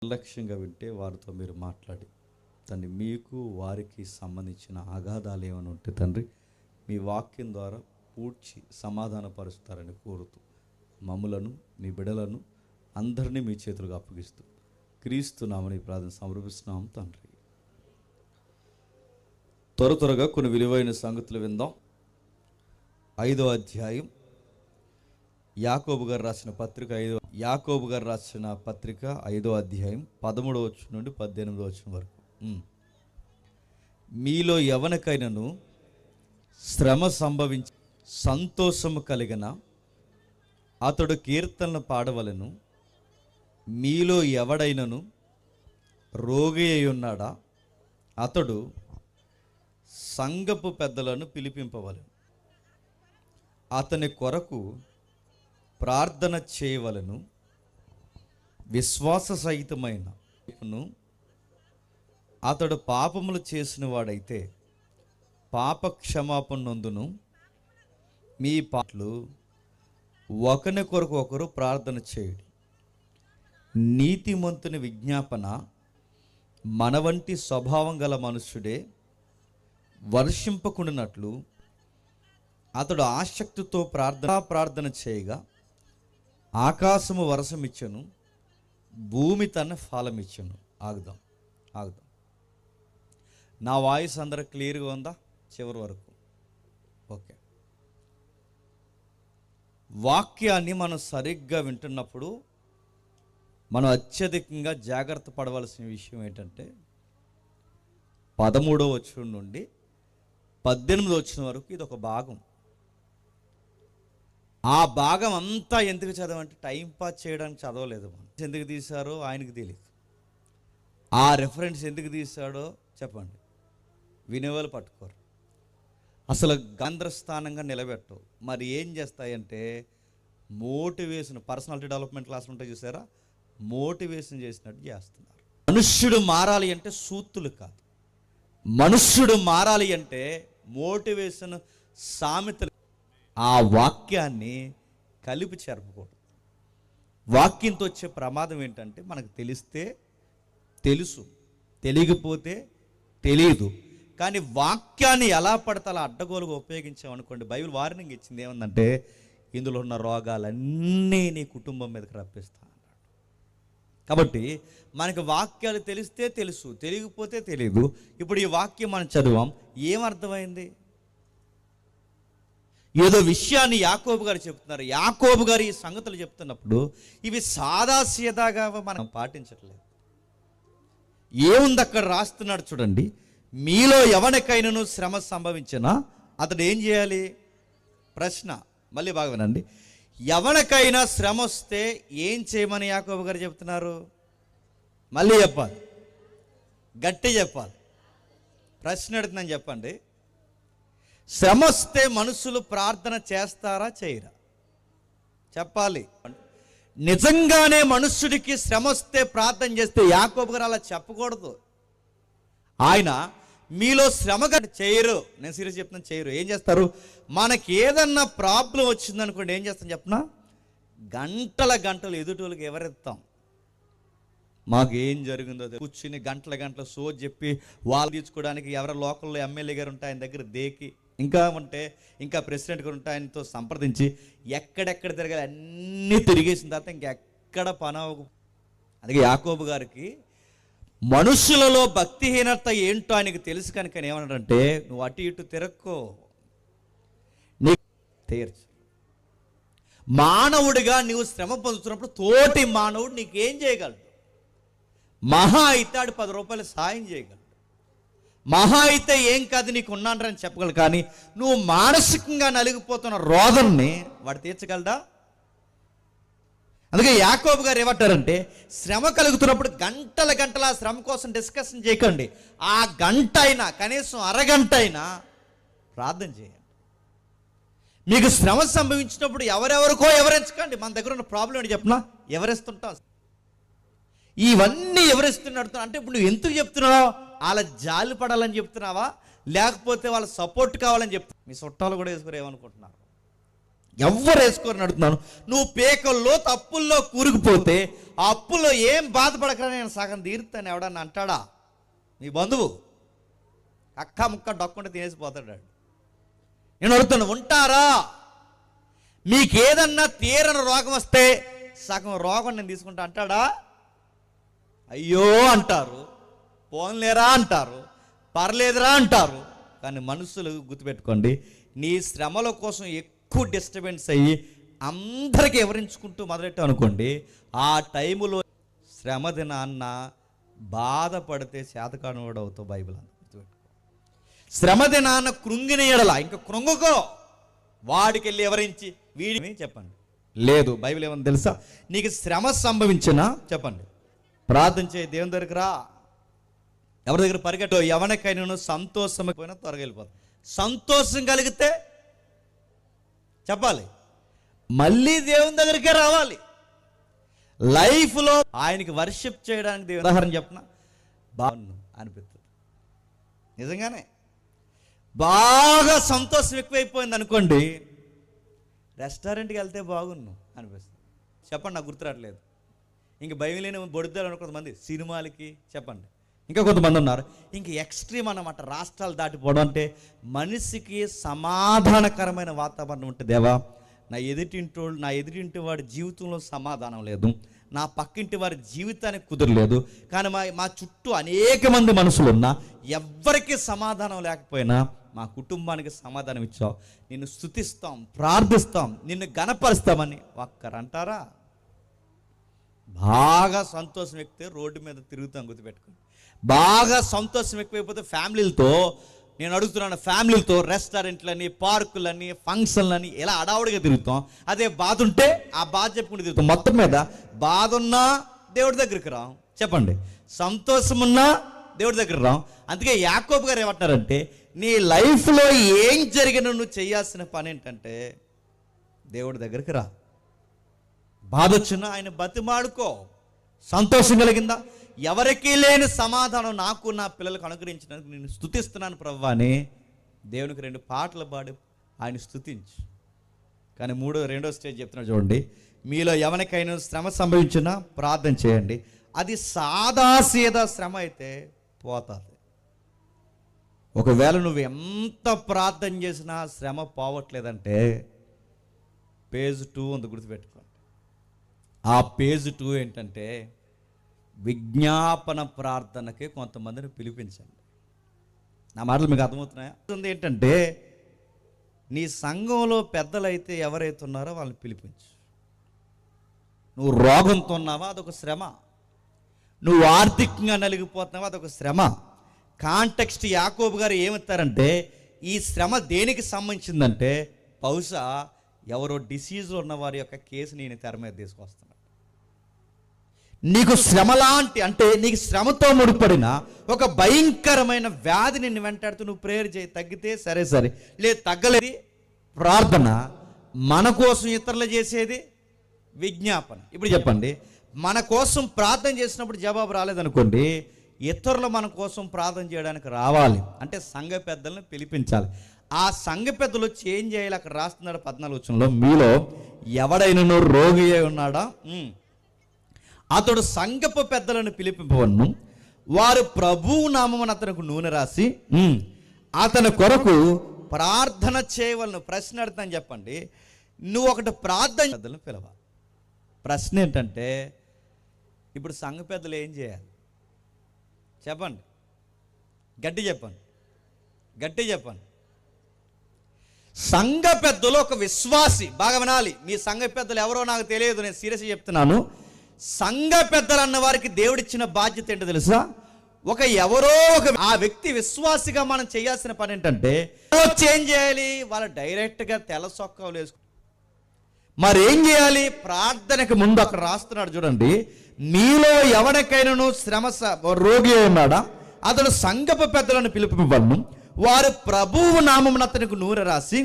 నిర్లక్ష్యంగా వింటే వారితో మీరు మాట్లాడి తండ్రి మీకు వారికి సంబంధించిన అగాధాలు ఏమైనా ఉంటే తండ్రి మీ వాక్యం ద్వారా పూడ్చి సమాధానపరుస్తారని కోరుతూ మమ్ములను మీ బిడలను అందరినీ మీ చేతులకు అప్పగిస్తూ క్రీస్తు నామని ప్రార్థన సమర్పిస్తున్నాం తండ్రి. త్వరగా కొన్ని విలువైన సంగతులు విందాం. 5వ అధ్యాయం యాకోబు గారు రాసిన పత్రిక 5వ అధ్యాయం 13వ వచనం నుండి 18వ వచనం వరకు. మీలో ఎవరికైనాను శ్రమ సంభవించి సంతోషము కలిగిన అతడు కీర్తనలు పాడవలెను. మీలో ఎవడైనను రోగి అయి ఉన్నాడా అతడు సంఘపు పెద్దలను పిలిపింపవలెను. అతని కొరకు ప్రార్థన చేయవలను. విశ్వాస సహితమైన అతడు పాపములు చేసిన వాడైతే పాప క్షమాపణ నందును. మీ పాటలు ఒకరి కొరకు ఒకరు ప్రార్థన చేయుడి. నీతిమంతుని విజ్ఞాపన మన వంటి స్వభావం గల మనుష్యుడే వర్షింపకుండానట్లు అతడు ఆసక్తితో ప్రార్థన చేయగా ఆకాశము వర్షమిచ్చెను, భూమి తన ఫలమిచ్చెను. ఆగుదాం. నా వాయిస్ అందరూ క్లియర్గా ఉందా? చివరి వరకు ఓకే. వాక్యాన్ని మనం సరిగ్గా వింటున్నప్పుడు మనం అత్యధికంగా జాగ్రత్త పడవలసిన విషయం ఏంటంటే 13వ వచనం నుండి 18వ వచనం వరకు ఇది ఒక భాగం. ఆ భాగం అంతా ఎందుకు చదవంటే టైంపాస్ చేయడానికి చదవలేదు. మనం ఎందుకు తీశారో ఆయనకు తెలియదు. ఆ రెఫరెన్స్ ఎందుకు తీశాడో చెప్పండి. వినేవాళ్ళు పట్టుకోరు. అసలు గంధ్రస్థానంగా నిలబెట్టవు. మరి ఏం చేస్తాయంటే మోటివేషన్, పర్సనాలిటీ డెవలప్మెంట్ క్లాసులు ఉంటాయి చూసారా, మోటివేషన్ చేసినట్టు చేస్తున్నారు. మనుష్యుడు మారాలి అంటే సూత్తులు కాదు. మనుష్యుడు మారాలి అంటే మోటివేషన్ సామెతలు. ఆ వాక్యాన్ని కలిపి చెరపకూడదు. వాక్యంతో వచ్చే ప్రమాదం ఏంటంటే మనకు తెలిస్తే తెలుసు, తెలియకపోతే తెలియదు. కానీ వాక్యాన్ని ఎలా పడితే అలా అడ్డగోలుగా ఉపయోగించామనుకోండి, బైబిల్ వార్నింగ్ ఇచ్చింది ఏమందంటే ఇందులో ఉన్న రోగాలన్నీ నీ కుటుంబం మీదకి రప్పిస్తా అన్నాడు. కాబట్టి మనకి వాక్యాలు తెలిస్తే తెలుసు, తెలియకపోతే తెలియదు. ఇప్పుడు ఈ వాక్యం మనం చదివాం, ఏమర్థమైంది? ఏదో విషయాన్ని యాకోబు గారు చెప్తున్నారు. యాకోబు గారు ఈ సంగతులు చెప్తున్నప్పుడు ఇవి సాదాసీదాగా మనం పాటించట్లేదు. ఏముంది అక్కడ రాస్తున్నాడు చూడండి. మీలో ఎవరికైనాను శ్రమ సంభవించినా అతడు ఏం చేయాలి? ప్రశ్న మళ్ళీ బాగా వినండి. ఎవరికైనా శ్రమ వస్తే ఏం చేయమని యాకోబు గారు చెప్తున్నారు? మళ్ళీ చెప్పాలి, గట్టి చెప్పాలి. ప్రశ్న అడుగుతున్నాను, చెప్పండి. శ్రమ వస్తే మనుషులు ప్రార్థన చేస్తారా చేయరా? చెప్పాలి. నిజంగానే మనుష్యుడికి శ్రమ వస్తే ప్రార్థన చేస్తే యాకోబు గారు అలా చెప్పకూడదు. ఆయన మీలో శ్రమ చేయరు. నేను సీరియస్ చెప్తున్నాను, చేయరు. ఏం చేస్తారు? మనకి ఏదన్నా ప్రాబ్లం వచ్చిందనుకోండి, ఏం చేస్తాం చెప్పనా? గంటలు ఎదుటోళ్ళకి ఎవరెత్తాం. మాకు ఏం జరిగిందో కూర్చుని గంటల సోది చెప్పి వాళ్ళు తీర్చుకోవడానికి ఎవరి లోకల్లో ఎమ్మెల్యే గారు ఉంటే ఆయన దగ్గర దేకి, ఇంకా ఉంటే ఇంకా ప్రెసిడెంట్ గారు ఉంటే ఆయనతో సంప్రదించి ఎక్కడెక్కడ తిరగాలి అన్నీ తిరిగేసిన తర్వాత ఇంకెక్కడ పని. అందుకే యాకోబు గారికి మనుషులలో భక్తిహీనత ఏంటో ఆయనకు తెలుసు కనుక ఏమన్నాడంటే, నువ్వు అటు ఇటు తిరక్కో, నీ తీర్చు. మానవుడిగా నువ్వు శ్రమ పొందుతున్నప్పుడు తోటి మానవుడు నీకేం చేయగలడు? మహా అయితే ఆడు 10 రూపాయలు సాయం చేయగలడు. మహా అయితే ఏం కాదు నీకు ఉన్నాడని చెప్పగలడు. కానీ నువ్వు మానసికంగా నలిగిపోతున్న రోదనని వాడు తీర్చగలడా? అందుకే యాకోబు గారు ఏమంటారంటే, శ్రమ కలుగుతున్నప్పుడు గంటల ఆ శ్రమ కోసం డిస్కషన్ చేయకండి. ఆ గంట అయినా కనీసం అరగంట అయినా ప్రార్థన చేయండి. మీకు శ్రమ సంభవించినప్పుడు ఎవరెవరికో ఎవరించకండి. మన దగ్గర ఉన్న ప్రాబ్లం ఏంటి చెప్పనా? ఎవరిస్తుంటాం. ఇవన్నీ ఎవరిస్తున్నాడు అంటే ఇప్పుడు నువ్వు ఎందుకు చెప్తున్నావు? వాళ్ళ జాలి పడాలని చెప్తున్నావా, లేకపోతే వాళ్ళ సపోర్ట్ కావాలని చెప్తున్నా? మీ చుట్టాలు కూడా వేసుకుని ఏమనుకుంటున్నారు? ఎవరు వేసుకోరని అడుగుతున్నాను. నువ్వు పేకల్లో అప్పుల్లో కూరుకుపోతే ఆ అప్పుల్లో ఏం బాధపడకరా, నేను సగం తీరుతాను ఎవడన్నా అంటాడా? నీ బంధువు అక్క ముక్క డొక్కుంటే తినేసిపోతాడు. నేను అడుగుతాను, ఉంటారా? మీకేదన్నా తీరని రోగం వస్తే సగం రోగం నేను తీసుకుంటా అంటాడా? అయ్యో అంటారు, పోన్లేరా అంటారు, పర్లేదురా అంటారు. కానీ మనుషులు గుర్తుపెట్టుకోండి, నీ శ్రమల కోసం ఎక్కువ డిస్టర్బెన్స్ అయ్యి అందరికీ వివరించుకుంటూ మొదలెట్టావు అనుకోండి, ఆ టైములో శ్రమ దినాన్న బాధపడితే చేతకాని వాడు అవుతావు. బైబిల్ అంత గుర్తుపెట్టుకో. శ్రమ దినాన్న కృంగిన ఎడల ఇంకా కృంగుకో, వాడికి వెళ్ళి వివరించి వీడి చెప్పండి. లేదు, బైబిల్ ఏమని తెలుసా? నీకు శ్రమ సంభవించినా చెప్పండి, ప్రార్థన చేయి, దేవుని దగ్గరికి రా. ఎవరి దగ్గర పరిగెట్టు? ఎవరికైనా సంతోషం పోయినా త్వరగా వెళ్ళిపోతుంది. సంతోషం కలిగితే చెప్పాలి, మళ్ళీ దేవుని దగ్గరికే రావాలి. లైఫ్లో ఆయనకి వర్షిప్ చేయడానికి దేవుని ఉదాహరణ చెప్పిన బాగున్నాను అనిపిస్తుంది. నిజంగానే బాగా సంతోషం ఎక్కువైపోయింది అనుకోండి, రెస్టారెంట్కి వెళ్తే బాగున్నాను అనిపిస్తుంది. చెప్పండి, నాకు గుర్తురాట్లేదు. ఇంక భయం లేని బొడుద్దారు కొంతమంది సినిమాలకి చెప్పండి. ఇంకా కొంతమంది ఉన్నారు ఇంక ఎక్స్ట్రీమ్ అన్నమాట, రాష్ట్రాలు దాటిపోవడం. అంటే మనిషికి సమాధానకరమైన వాతావరణం ఉంటుంది. దేవా, నా ఎదుటింటి వాడి జీవితంలో సమాధానం లేదు, నా పక్కింటి వారి జీవితానికి కుదరలేదు, కానీ మా చుట్టూ అనేక మంది మనుషులు ఉన్నా ఎవ్వరికీ సమాధానం లేకపోయినా మా కుటుంబానికి సమాధానం ఇచ్చావు. నిన్ను స్తుతిస్తాం, ప్రార్థిస్తాం, నిన్ను గణపరుస్తామని ఒక్కరంటారా? బాగా సంతోషం ఎక్కితే రోడ్డు మీద తిరుగుతాం, గుర్తుపెట్టుకోండి. బాగా సంతోషం ఎక్కువైపోతే ఫ్యామిలీలతో, నేను అడుగుతున్నాను, ఫ్యామిలీలతో రెస్టారెంట్లని, పార్కులని, ఫంక్షన్లని ఇలా అడావుడిగా తిరుగుతాం. అదే బాధ ఉంటే ఆ బాధ చెప్పుకుంటూ తిరుగుతాం. మొత్తం మీద బాధ ఉన్నా దేవుడి దగ్గరికి రాం, చెప్పండి, సంతోషం ఉన్నా దేవుడి దగ్గర రాం. అందుకే యాకోబు గారు ఏమంటారంటే, నీ లైఫ్లో ఏం జరిగినా నువ్వు చేయాల్సిన పని ఏంటంటే దేవుడి దగ్గరికి రా. బాధ వచ్చినా ఆయన బతిమాడుకో. సంతోషం కలిగిందా? ఎవరికీ లేని సమాధానం నాకు నా పిల్లలకు అనుగ్రహించినందుకు నేను స్తుతిస్తున్నాను ప్రభువా అని దేవునికి 2 పాటలు పాడి ఆయన స్తుతించు. కానీ రెండో స్టేజ్ చెప్తున్నాడు చూడండి, మీలో ఎవరికైనా శ్రమ సంభవించినా ప్రార్థన చేయండి. అది సాదాసీదా శ్రమ అయితే పోతుంది. ఒకవేళ నువ్వు ఎంత ప్రార్థన చేసినా శ్రమ పోవట్లేదంటే పేజ్ 2 ఉంది, గుర్తుపెట్టుకోండి. ఆ పేజ్ 2 ఏంటంటే విజ్ఞాపన ప్రార్థనకి కొంతమందిని పిలిపించండి. నా మాటలు మీకు అర్థమవుతున్నాయా? ఏంటంటే నీ సంఘంలో పెద్దలైతే ఎవరైతే ఉన్నారో వాళ్ళని పిలిపించు. నువ్వు రోగంతో ఉన్నావా, అదొక శ్రమ. నువ్వు ఆర్థికంగా నలిగిపోతున్నావా, అదొక శ్రమ. కాంటెక్స్ట్ యాకోబు గారు ఏమిస్తారంటే, ఈ శ్రమ దేనికి సంబంధించిందంటే బహుశా ఎవరో డిసీజ్లో ఉన్న వారి యొక్క కేసు నేను తెర మీద తీసుకొస్తున్నాను. నీకు శ్రమ లాంటి, అంటే నీకు శ్రమతో ముడిపడిన ఒక భయంకరమైన వ్యాధి నిన్ను వెంటాడుతూ నువ్వు ప్రేయర్ చేయి, తగ్గితే సరే, లేదు తగ్గలేదు ప్రార్థన. మన కోసం ఇతరులు చేసేది విజ్ఞాపన. ఇప్పుడు చెప్పండి, మన కోసం ప్రార్థన చేసినప్పుడు జవాబు రాలేదనుకోండి, ఇతరులు మన కోసం ప్రార్థన చేయడానికి రావాలి. అంటే సంఘ పెద్దలను పిలిపించాలి. ఆ సంఘ పెద్దలు చేంజ్ చేయాలి. అక్కడ రాస్తున్నాడు 14వ వచనంలో, మీలో ఎవడైనా రోగి అయి ఉన్నాడా, అతడు సంఘపు పెద్దలను పిలిపింపవలను, వారు ప్రభువు నామమున అతనికి నూనె రాసి అతని కొరకు ప్రార్థన చేయవలను. ప్రశ్న అడుగుతాను, చెప్పండి, నువ్వు ఒకటి ప్రార్థన పెద్దలను పిలవాలి. ప్రశ్న ఏంటంటే, ఇప్పుడు సంఘ పెద్దలు ఏం చేయాలి చెప్పండి, గట్టి చెప్పండి. సంఘ పెద్దలు ఒక విశ్వాసి, బాగా వినాలి, మీ సంఘ పెద్దలు ఎవరో నాకు తెలియదు, నేను సీరియస్గా చెప్తున్నాను. సంఘ పెద్దలు అన్న వారికి దేవుడిచ్చిన బాధ్యత ఏంటో తెలుసా? ఎవరో ఒక ఆ వ్యక్తి విశ్వాసిగా మనం చేయాల్సిన పని ఏంటంటే చేంజ్ చేయాలి. వాళ్ళు డైరెక్ట్గా తెల్ల సొక్కాలు వేసుకు మరేం చేయాలి? ప్రార్థనకు ముందు అక్కడ రాస్తున్నాడు చూడండి, మీలో ఎవరికైనా శ్రమ రోగి ఉన్నాడా, అతడు సంఘపు పెద్దలను పిలుపువలను, వారు ప్రభువు నామమున అతనికి నూనె రాసి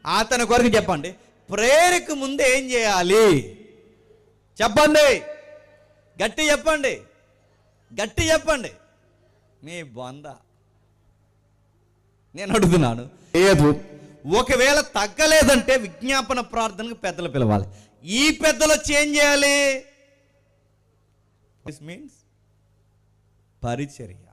అతని కొరకు చెప్పండి. ప్రేయర్కు ముందు ఏం చేయాలి చెప్పండి, గట్టి చెప్పండి. మీ బొంద నేను అడుగుతున్నాను. లేదు, ఒకవేళ తగ్గలేదంటే విజ్ఞాపన ప్రార్థనకు పెద్దలు పిలవాలి. ఈ పెద్దలు వచ్చి ఏం చేయాలి? దిస్ మీన్స్ పరిచర్య.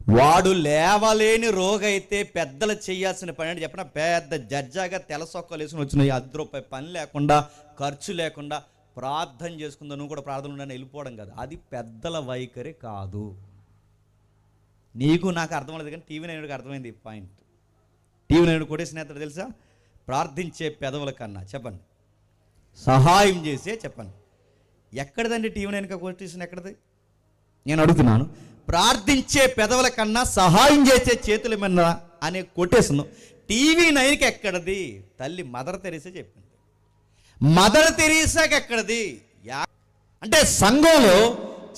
వాడు లేవలేని రోగైతే పెద్దలు చేయాల్సిన పని అంటే చెప్పిన పెద్ద జడ్జాగా తెల సొక్కలు వేసుకుని వచ్చిన ₹10 పని లేకుండా ఖర్చు లేకుండా ప్రార్థన చేసుకుందా నువ్వు కూడా ప్రార్థన ఉండని వెళ్ళిపోవడం కాదు. అది పెద్దల వైఖరి కాదు. నీకు నాకు అర్థమలేదు కానీ టీవీ నైన్కి అర్థమైంది ఈ పాయింట్. టీవీ నైన్ కొట్టేసిన అతడు తెలుసా? ప్రార్థించే పెదవుల కన్నా చెప్పండి సహాయం చేసే చెప్పండి. ఎక్కడదండి టీవీ నైన్కి కొట్టేసిన? ఎక్కడది? నేను అడుగుతున్నాను. ప్రార్థించే పెదవుల కన్నా సహాయం చేసే చేతుల మీద అనే కొటేషన్ టీవీ నైన్కి ఎక్కడది? తల్లి మదర్ తెరీసా చెప్పింది. మదర్ తెరీసాకి ఎక్కడది? అంటే సంఘంలో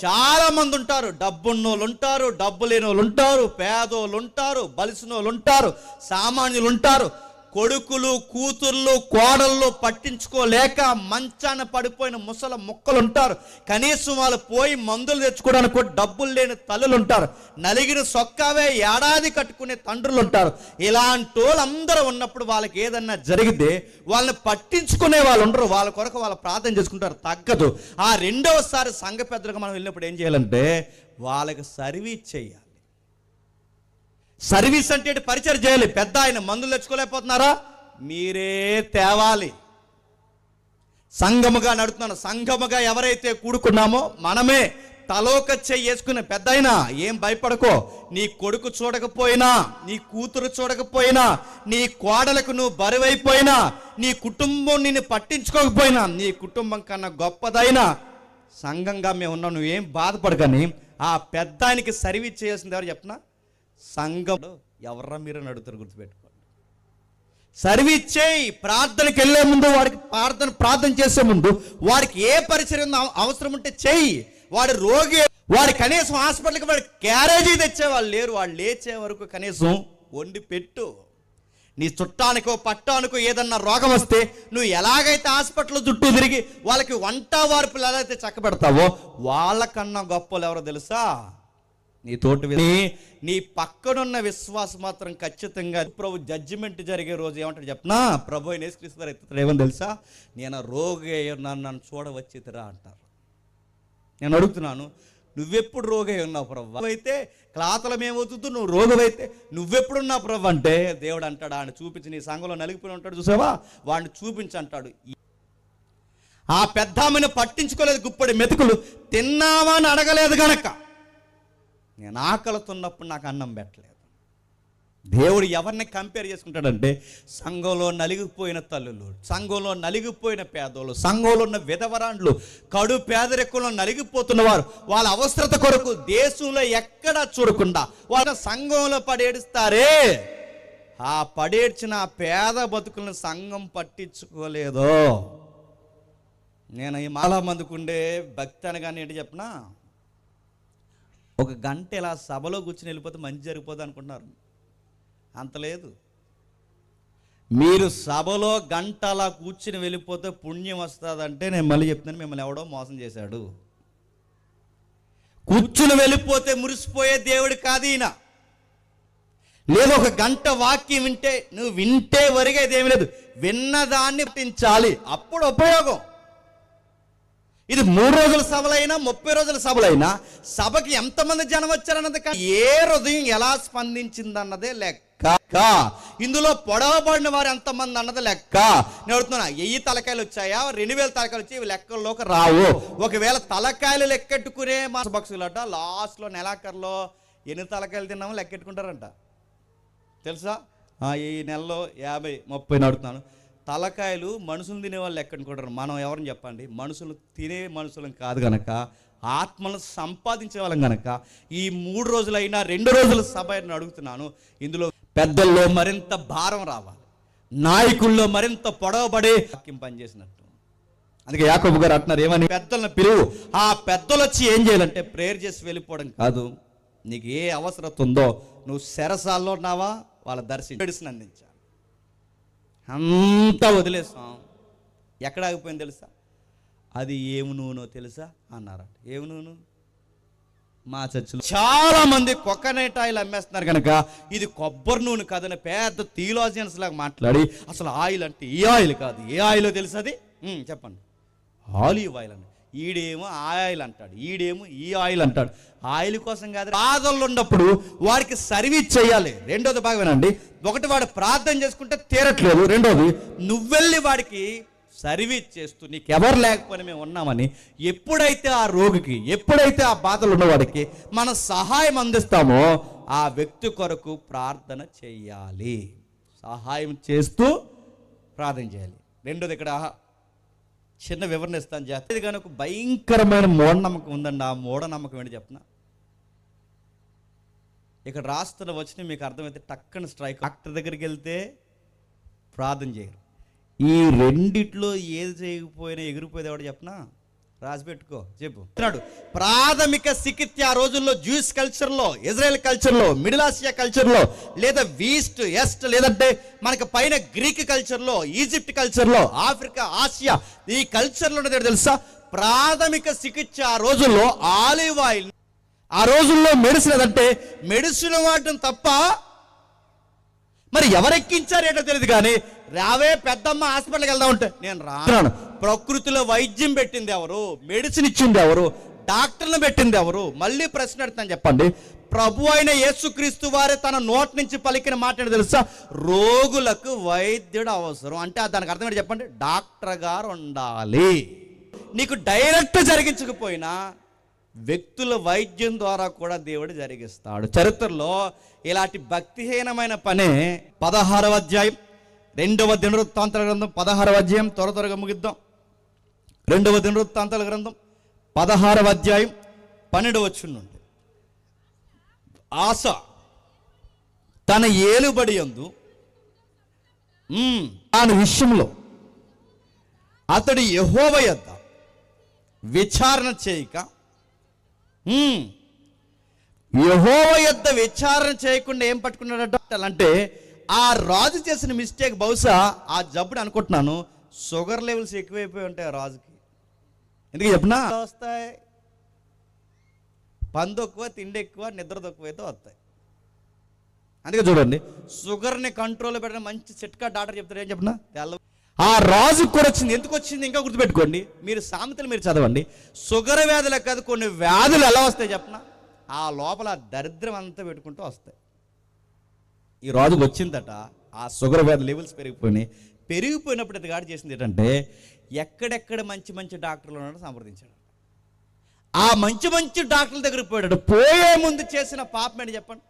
చాలా మంది ఉంటారు. డబ్బున్నోళ్ళు ఉంటారు, డబ్బు లేని వాళ్ళు ఉంటారు, పేదోళ్ళు ఉంటారు, బలిసిన వాళ్ళు ఉంటారు, సామాన్యులు ఉంటారు. కొడుకులు కూతుర్లు కోడళ్ళు పట్టించుకోలేక మంచాన పడిపోయిన ముసల మొక్కలు ఉంటారు. కనీసం వాళ్ళు పోయి మందులు తెచ్చుకోవడానికి కూడా డబ్బులు లేని తల్లులు ఉంటారు. నలిగిన సొక్కావే ఏడాది కట్టుకునే తండ్రులు ఉంటారు. ఇలాంటి వాళ్ళందరూ ఉన్నప్పుడు వాళ్ళకి ఏదన్నా జరిగితే వాళ్ళని పట్టించుకునే వాళ్ళు ఉండరు. వాళ్ళ కొరకు వాళ్ళు ప్రార్థన చేసుకుంటారు, తగ్గదు. ఆ రెండవసారి సంఘ పెద్దలుగా మనం వెళ్ళినప్పుడు ఏం చేయాలంటే వాళ్ళకి సర్వీస్ చేయాలి. సర్వీస్ అంటే పరిచయం చేయాలి. పెద్ద ఆయన మందులు తెచ్చుకోలేకపోతున్నారా? మీరే తేవాలి. సంఘముగా నడుతున్నాను. సంఘముగా ఎవరైతే కూడుకున్నామో మనమే తలోక చెయ్యి వేసుకునే పెద్ద అయినా ఏం భయపడకో. నీ కొడుకు చూడకపోయినా, నీ కూతురు చూడకపోయినా, నీ కోడలకు నువ్వు బరువైపోయినా, నీ కుటుంబం నిన్ను పట్టించుకోకపోయినా, నీ కుటుంబం కన్నా గొప్పదైనా సంఘంగా మేము ఉన్నాం. నువ్వేం బాధపడకని ఆ పెద్ద ఆయనకి సర్వీస్ చేయాల్సింది ఎవరు చెప్పనా? సంఘం. ఎవర్రా మీరు అడుగుతారు, గుర్తుపెట్టుకోండి. సర్వీస్ చేయి. ప్రార్థనకి వెళ్ళే ముందు వాడికి ప్రార్థన చేసే ముందు వాడికి ఏ పరిచయం అవసరం ఉంటే చెయ్యి. వాడు రోగి, వాడి కనీసం హాస్పిటల్కి వాడి క్యారేజీ తెచ్చేవాళ్ళు లేరు. వాడు లేచే వరకు కనీసం వండి పెట్టు. నీ చుట్టానికో పట్టానికో ఏదన్నా రోగం వస్తే నువ్వు ఎలాగైతే హాస్పిటల్ చుట్టూ తిరిగి వాళ్ళకి వంట వార్పులు ఎలా అయితే చక్కబెడతావో వాళ్ళకన్నా గొప్పలు ఎవరో తెలుసా? నీ తోటి నీ పక్కనున్న విశ్వాసం మాత్రం ఖచ్చితంగా. ప్రభు జడ్జిమెంట్ జరిగే రోజు ఏమంటాడు చెప్పనా? ప్రభు యేసుక్రీస్తు వారు ఎత్తుతారు. ఏమని తెలుసా? నేను రోగి నన్ను చూడవచ్చితిరా అంటారు. నేను అడుగుతున్నాను, నువ్వెప్పుడు రోగి ఉన్నావు ప్రభు? అయితే క్లాతలం ఏమవుతుందో నువ్వు రోగమైతే నువ్వెప్పుడున్నావు ప్రభు అంటే దేవుడు అంటాడు, ఆయన చూపించి నీ సంఘంలో నలిగిపోయి ఉంటాడు చూసావా, వాడిని చూపించి అంటాడు. ఆ పెద్దామని పట్టించుకోలేదు. గుప్పడి మెతుకులు తిన్నావా అని అడగలేదు గనక నేను ఆకలితున్నప్పుడు నాకు అన్నం పెట్టలేదు. దేవుడు ఎవరిని కంపేర్ చేసుకుంటాడంటే సంఘంలో నలిగిపోయిన తల్లులు, సంఘంలో నలిగిపోయిన పేదోళ్ళు, సంఘంలో ఉన్న విధవరాండ్లు, కడు పేదరికంలో నలిగిపోతున్న వారు, వాళ్ళ అవసరత కొరకు దేశంలో ఎక్కడా చూడకుండా వాళ్ళ సంఘంలో పడేడుస్తారే. ఆ పడేడ్చిన పేద బతుకులను సంఘం పట్టించుకోలేదో. నేను ఈ చాలా మందికి ఉండే భక్తి అనగానే ఏంటి చెప్పనా? ఒక గంట ఇలా సభలో కూర్చుని వెళ్ళిపోతే మంచి జరిగిపోతుంది అనుకుంటున్నారు. అంత లేదు. మీరు సభలో గంట అలా కూర్చుని వెళ్ళిపోతే పుణ్యం వస్తుందంటే నేను మళ్ళీ చెప్తున్నాను, మిమ్మల్ని ఎవడో మోసం చేశాడు. కూర్చుని వెళ్ళిపోతే మురిసిపోయే దేవుడు కాదు ఈయన. లేదు, ఒక గంట వాక్యం వింటే నువ్వు వింటే వరిగేది ఏమి లేదు, విన్నదాన్ని పట్టించాలి, అప్పుడు ఉపయోగం. ఇది 3 రోజుల సభలైనా 30 రోజుల సభలైనా సభకి ఎంతమంది జనం వచ్చారన్నది ఏ హృదయం ఎలా స్పందించిందన్నదే లెక్క. ఇందులో పొడవబడిన వారు ఎంతమంది అన్నది లెక్క. నేను అడుగుతున్నా, 1000 తలకాయలు వచ్చాయా, 2000 తలకాయలు వచ్చి ఇవి లెక్కల్లోకి రావు. ఒకవేళ తలకాయలు లెక్కెట్టుకునే మాసభక్షులట లాస్ట్లో నెలాఖరులో ఎన్ని తలకాయలు తిన్నామో లెక్కెట్టుకుంటారంట తెలుసా? ఈ నెలలో 50, 30 నడుతున్నాను. తలకాయలు మనుషులు తినేవాళ్ళు లెక్కనుకుంటారు. మనం ఎవరిని చెప్పండి? మనుషులు తినే మనుషులం కాదు గనక, ఆత్మలను సంపాదించే వాళ్ళం గనక ఈ 3 రోజులైనా 2 రోజుల సభ అడుగుతున్నాను. ఇందులో పెద్దల్లో మరింత భారం రావాలి, నాయకుల్లో మరింత పొడవబడే వాక్యం పనిచేసినట్టు. అందుకే యాకోబు గారు అంటున్నారు, ఏమని? పెద్దలను పిలువు. ఆ పెద్దలు వచ్చి ఏం చేయాలంటే ప్రేయర్ చేసి వెళ్ళిపోవడం కాదు. నీకు ఏ అవసరం ఉందో నువ్వు శరసాల్లో ఉన్నావా, వాళ్ళ దర్శనం అందించాలి. అంతా వదిలేస్తాం. ఎక్కడ ఆగిపోయింది తెలుసా? అది ఏమి నూనె తెలుసా అన్నారట. ఏమి నూనె? మా చర్చిలో చాలా మంది కోకోనట్ ఆయిల్ అమ్మేస్తున్నారు కనుక ఇది కొబ్బరి నూనె కాదని పెద్ద థియోలాజియన్స్ లాగా మాట్లాడి అసలు ఆయిల్ అంటే ఏ ఆయిల్ కాదు, ఏ ఆయిల్ తెలుసు అది చెప్పండి, ఆలివ్ ఆయిల్ అని. ఈడేమో ఆ ఆయిల్ అంటాడు, ఈడేమో ఈ ఆయిల్ అంటాడు. ఆయిల్ కోసం కాదు, బాధల్లో ఉన్నప్పుడు వారికి సర్వీస్ చేయాలి. రెండోది బాగా వినండి, ఒకటి వాడు ప్రార్థన చేసుకుంటే తీరట్లేదు, రెండోది నువ్వెళ్ళి వాడికి సర్వీస్ చేస్తూ నీకు ఎవరు లేకపోయినా మేము ఉన్నామని ఎప్పుడైతే ఆ రోగికి, ఎప్పుడైతే ఆ బాధలు ఉన్నవాడికి మనం సహాయం అందిస్తామో ఆ వ్యక్తి కొరకు ప్రార్థన చేయాలి, సహాయం చేస్తూ ప్రార్థన చేయాలి. రెండోది ఇక్కడ చిన్న వివరణ ఇస్తాను జాగ్రత్త. కానీ ఒక భయంకరమైన మూఢనమ్మకం ఉందండి. ఆ మూఢనమ్మకం ఏంటి చెప్పనా? ఇక్కడ రాస్తున్న వచ్చిన మీకు అర్థమైతే టక్కన స్ట్రైక్. డాక్టర్ దగ్గరికి వెళ్తే ప్రార్థన చేయరు. ఈ రెండిట్లో ఏది చేయకపోయినా ఎగిరిపోయేది ఎవడు చెప్పనా? రాసి పెట్టుకో, చెప్పు. ప్రాథమిక చికిత్స ఆ రోజుల్లో జూయిష్ కల్చర్లో, ఇజ్రాయెల్ కల్చర్లో, మిడిల్ ఆసియా కల్చర్లో, లేదా ఈస్ట్ వెస్ట్, లేదంటే మనకి పైన గ్రీక్ కల్చర్లో, ఈజిప్ట్ కల్చర్లో, ఆఫ్రికా, ఆసియా, ఈ కల్చర్లో ఉన్నది తెలుసా? ప్రాథమిక చికిత్స ఆ రోజుల్లో ఆలివ్ ఆయిల్. ఆ రోజుల్లో మెడిసిన్ ఏదంటే మెడిసిన్ వాడటం తప్ప మరి ఎవరెక్కించారు ఏంటో తెలియదు. కానీ రావే పెద్దమ్మ హాస్పిటల్కి వెళ్దాం అంటే నేను రాను. ప్రకృతిలో వైద్యం పెట్టింది ఎవరు? మెడిసిన్ ఇచ్చింది ఎవరు? డాక్టర్లను పెట్టింది ఎవరు? మళ్ళీ ప్రశ్న అడుగుతాను చెప్పండి. ప్రభు అయిన యేసుక్రీస్తు వారే తన నోటి నుంచి పలికిన మాట ఏంటో తెలుసా? రోగులకు వైద్యుడు అవసరం. అంటే దానికి అర్థం ఏంటి చెప్పండి? డాక్టర్ గారు ఉండాలి. నీకు డైరెక్ట్ జరిగించకపోయినా వ్యక్తుల వైద్యం ద్వారా కూడా దేవుడు జరిగిస్తాడు. చరిత్రలో ఇలాంటి భక్తిహీనమైన పనే 16వ అధ్యాయం 2వ దినవృత్తాంతాల గ్రంథం 16వ అధ్యాయం త్వరగా ముగిద్దాం. 2వ దినవృత్తాంతాల గ్రంథం 16వ అధ్యాయం 12వ వచనం నుండి. ఆస తన ఏలుబడి యందు దాని విషయంలో అతడు యెహోవా యొద్ద విచారణ చేయక, యెహోవా యొద్ద విచారణ చేయకుండా ఏం పట్టుకున్నాడట అంటే ఆ రాజు చేసిన మిస్టేక్ బహుశా ఆ జబ్బుడు అనుకుంటున్నాను షుగర్ లెవెల్స్ ఎక్కువైపోయి ఉంటాయి ఆ రాజుకి. ఎందుకు చెప్పినా వస్తాయి, పని తక్కువ, తిండి ఎక్కువ, నిద్ర తక్కువ అయితే వస్తాయి. అందుకే చూడండి, షుగర్ని కంట్రోల్లో పెట్టడం మంచి చిట్కా డాక్టర్ చెప్తారు. ఏం చెప్పినా తెల్ల ఆ రాజుకు కూడా వచ్చింది. ఎందుకు వచ్చింది ఇంకా గుర్తుపెట్టుకోండి. మీరు సామెతలు మీరు చదవండి. షుగర్ వ్యాధులే కాదు, కొన్ని వ్యాధులు ఎలా వస్తాయి చెప్పిన ఆ లోపల దరిద్రం అంతా పెట్టుకుంటూ వస్తాయి. ఈ రాజుకు వచ్చిందట, ఆ షుగర్ వ్యాధి లెవెల్స్ పెరిగిపోయినప్పుడు ఇది గాడి చేసింది ఏంటంటే ఎక్కడెక్కడ మంచి మంచి డాక్టర్లు ఉన్నాడో సంప్రదించాడు. ఆ మంచి మంచి డాక్టర్ల దగ్గరికి పోయాడు. పోయే ముందు చేసిన పాపం ఏంటి చెప్పండి?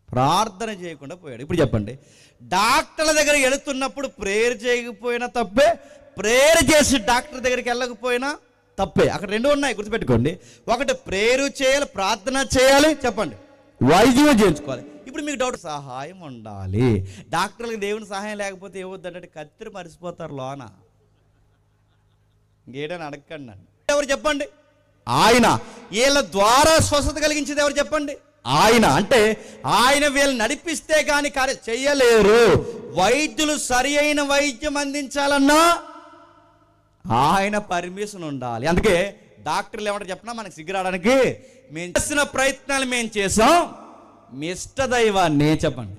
ప్రార్థన చేయకుండా పోయాడు. ఇప్పుడు చెప్పండి, డాక్టర్ల దగ్గర వెళుతున్నప్పుడు ప్రేయర్ చేయకపోయినా తప్పే, ప్రేయర్ చేసి డాక్టర్ దగ్గరికి వెళ్ళకపోయినా తప్పే. అక్కడ రెండు ఉన్నాయి, గుర్తుపెట్టుకోండి. ఒకటి ప్రేయర్ చేయాలి, ప్రార్థన చేయాలి, చెప్పండి, వైద్యం చేయించుకోవాలి. ఇప్పుడు మీకు డౌట్, సహాయం ఉండాలి. డాక్టర్లకు దేవుని సహాయం లేకపోతే ఏమవుతుందంటే కత్తిరి మరిసిపోతారు లోన. ఇంకేడని అడగండి నన్ను. ఎవరు చెప్పండి? ఆయన. వీళ్ళ ద్వారా స్వస్థత కలిగించేది ఎవరు చెప్పండి? ఆయన. అంటే ఆయన వీళ్ళు నడిపిస్తే కానీ కార్యం చెయ్యలేరు. వైద్యులు సరి అయిన వైద్యం అందించాలన్నా ఆయన పర్మిషన్ ఉండాలి. అందుకే డాక్టర్లు ఏమంటారు చెప్పినా మనకు సిగ్గురావడానికి మేము చేసిన ప్రయత్నాలు మేము చేసాం, మీ ఇష్టదైవాన్ని చెప్పండి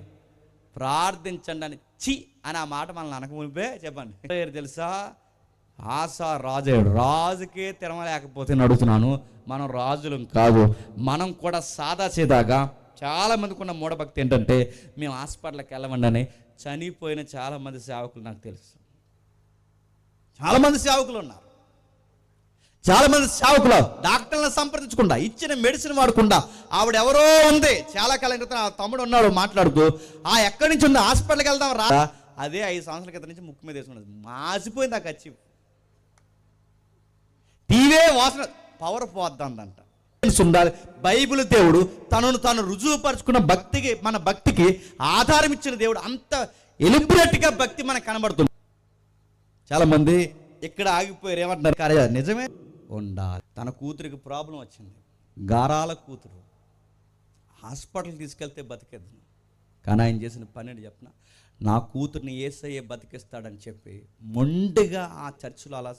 ప్రార్థించండి అని చి అని ఆ మాట మనల్ని అనకమునిపే చెప్పండి. తెలుసా, ఆసా రాజయ్యాడు. రాజుకే తిరమలేకపోతే అడుగుతున్నాను, మనం రాజులం కాదు. మనం కూడా సాదా సీదాగా చాలామందికి ఉన్న మూఢభక్తి ఏంటంటే మేము హాస్పిటల్కి వెళ్ళమండి అని. చనిపోయిన చాలామంది సేవకులు నాకు తెలుసు. చాలామంది సేవకులు ఉన్నారు. చాలామంది సేవకులు డాక్టర్లను సంప్రదించకుండా, ఇచ్చిన మెడిసిన్ వాడకుండా, ఆవిడెవరో ఉంది చాలా కాలం క్రితం ఆ తమ్ముడు ఉన్నాడు మాట్లాడుతూ, ఎక్కడి నుంచి ఉంది హాస్పిటల్కి వెళ్దాం రా, అదే 5 సంవత్సరాల క్రితం నుంచి ముక్కు మీద వేసుకున్నది, మాసిపోయింది ఆ కచ్చి. టీవే వాసన పవర్ పోద్దంట. ఉండాలి. బైబిల్ దేవుడు తనను తాను రుజువుపరుచుకున్న భక్తికి, మన భక్తికి ఆధారం ఇచ్చిన దేవుడు. అంత ఎలిబరేట్గా భక్తి మనకు కనబడుతుంది. చాలామంది ఇక్కడ ఆగిపోయారు. ఏమంటున్నారు? నిజమే ఉండాలి. తన కూతురికి ప్రాబ్లం వచ్చింది, గారాల కూతురు, హాస్పిటల్కి తీసుకెళ్తే బతికేద్దాం. కానీ ఆయన చేసిన పని ఏంటి చెప్పిన, నా కూతుర్ని యేసయ్య బతికిస్తాడని చెప్పి మొండిగా ఆ చర్చిలో అలా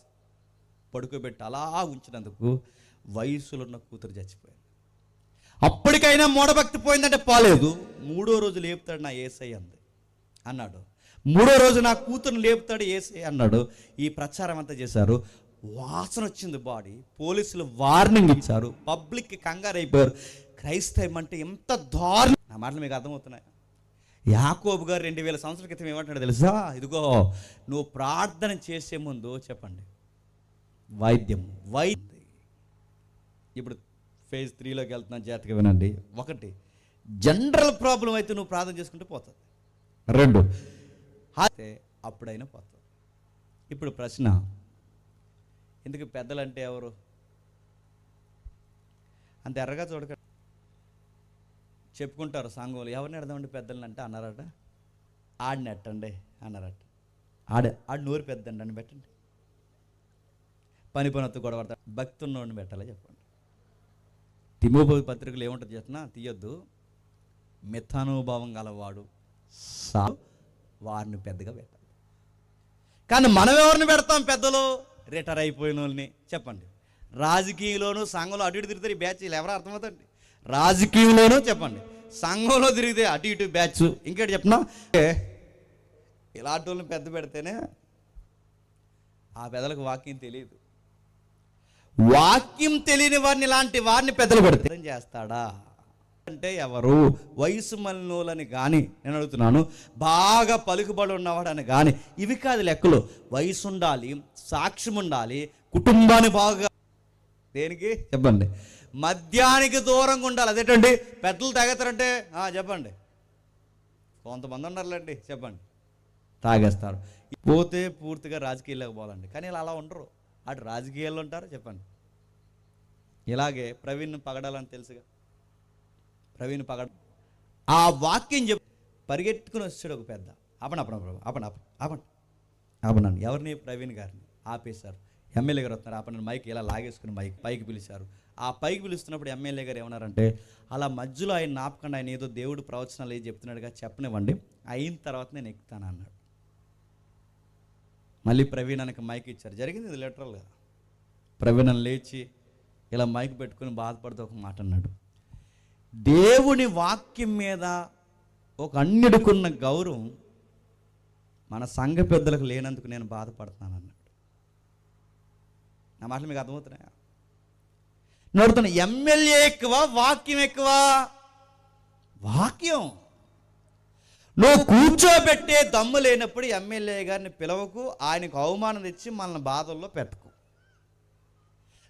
పడుకోబెట్టి అలా ఉంచినందుకు వయసులో ఉన్న కూతురు చచ్చిపోయింది. అప్పటికైనా మూఢభక్తి పోయిందంటే పోలేదు. 3వ రోజు లేపుతాడు నా యేసయ్య అంది అన్నాడు. 3వ రోజు నా కూతురుని లేపుతాడు యేసయ్య అన్నాడు. ఈ ప్రచారం అంతా చేశారు. వాసన వచ్చింది బాడీ. పోలీసులు వార్నింగ్ ఇచ్చారు. పబ్లిక్కి కంగారు అయిపోయారు. క్రైస్తవం అంటే ఎంత దారుణం. నా మాటలు మీకు అర్థమవుతున్నాయి. యాకోబు గారు 2000 సంవత్సరాల క్రితం ఏమంటాడు తెలుసా? ఇదిగో నువ్వు ప్రార్థన చేసే ముందు చెప్పండి వైద్యం. ఇప్పుడు ఫేజ్ 3లోకి వెళ్తున్నాను, జాగ్రత్తగా వినండి. 1, జనరల్ ప్రాబ్లం అయితే నువ్వు ప్రార్థన చేసుకుంటే పోతుంది. 2, అయితే అప్పుడైనా పోతుంది. ఇప్పుడు ప్రశ్న, ఎందుకు పెద్దలంటే ఎవరు? అంత ఎర్రగా చూడక చెప్పుకుంటారు సంఘంలో, ఎవరిని ఎడదామండి పెద్దలని అంటే అన్నారట, ఆడిని ఎట్టండి అన్నారట. ఆడు నోరు పెద్దండి అని పెట్టండి. పనిపనొత్తు గొడవడతాడు. భక్తి ఉన్నోడిని పెట్టాలి చెప్పండి. తిమోథెయి పత్రికలు ఏముంటుంది చేస్తున్నా తీయొద్దు. మిథానుభావం గలవాడు వారిని పెద్దగా పెట్టాలి. కానీ మనం ఎవరిని పెడతాం పెద్దలు? రిటైర్ అయిపోయిన వాళ్ళని చెప్పండి. రాజకీయంలోనూ సంఘంలో అటు ఇటు తిరుగుతారు ఈ బ్యాచ్లు. ఎవరో అర్థమవుతండి. రాజకీయంలోనూ చెప్పండి, సంఘంలో తిరిగితే అటు ఇటు బ్యాచ్. ఇంకేటి చెప్పినా ఇలాంటి వాళ్ళని పెద్ద పెడితేనే ఆ పెద్దలకు వాక్యం తెలియదు. వాక్యం తెలియని వారిని, ఇలాంటి వారిని పెద్దలు పెడితే ఏం చేస్తాడా అంటే ఎవరు? వయసు మలినోళ్ళని కానీ నేను అడుగుతున్నాను, బాగా పలుకుబడి ఉన్నవాడని కానీ ఇవి కాదు లెక్కలు. వయసు ఉండాలి, సాక్ష్యం ఉండాలి, కుటుంబాన్ని బాగా, దేనికి చెప్పండి, మద్యానికి దూరంగా ఉండాలి. అదేంటండి పెద్దలు తాగేస్తారంటే చెప్పండి, కొంతమంది ఉన్నారులేండి చెప్పండి తాగేస్తారు. పోతే పూర్తిగా రాజకీయాల్లోకి పోవాలండి. కానీ ఇలా అలా ఉండరు. అటు రాజకీయాల్లో ఉంటారు చెప్పండి. ఇలాగే ప్రవీణ్ పగడాలని తెలుసుగా, ప్రవీణ్ పగడ ఆ వాక్యం చెప్పి పరిగెట్టుకుని వచ్చాడు ఒక పెద్ద. ఆపనండి ఎవరిని? ప్రవీణ్ గారిని ఆపేశారు. ఎమ్మెల్యే గారు వస్తున్నారు, ఆపనండి. మైక్ ఇలా లాగేసుకుని మైక్ పైకి పిలిచారు. ఆ పైకి పిలుస్తున్నప్పుడు ఎమ్మెల్యే గారు ఏమన్నారంటే, అలా మధ్యలో ఆయన ఆపకుండా ఆయన ఏదో దేవుడు ప్రవచనాలు ఏది చెప్తున్నాడుగా చెప్పనివ్వండి, అయిన తర్వాత నేను ఎక్కుతాను అన్నాడు. మళ్ళీ ప్రవీణ్ అనకి మైక్ ఇచ్చారు. జరిగింది ఇది లిటరల్గా. ప్రవీణ్ అని లేచి ఇలా మైక్ పెట్టుకుని బాధపడుతూ ఒక మాట అన్నాడు, దేవుని వాక్యం మీద ఒక అన్యుడుకున్న గౌరవం మన సంఘ పెద్దలకు లేనందుకు నేను బాధపడుతున్నాను అన్నాడు. నా మాటలు మీకు అర్థమవుతున్నాయా? నడుతున్నా ఎమ్మెల్యే ఎక్కువ, వాక్యం ఎక్కువ? వాక్యం. నువ్వు కూర్చోబెట్టే దమ్ము లేనప్పుడు ఎమ్మెల్యే గారిని పిలవకు, ఆయనకు అవమానం తెచ్చి మనల్ని బాధల్లో పెట్టకు.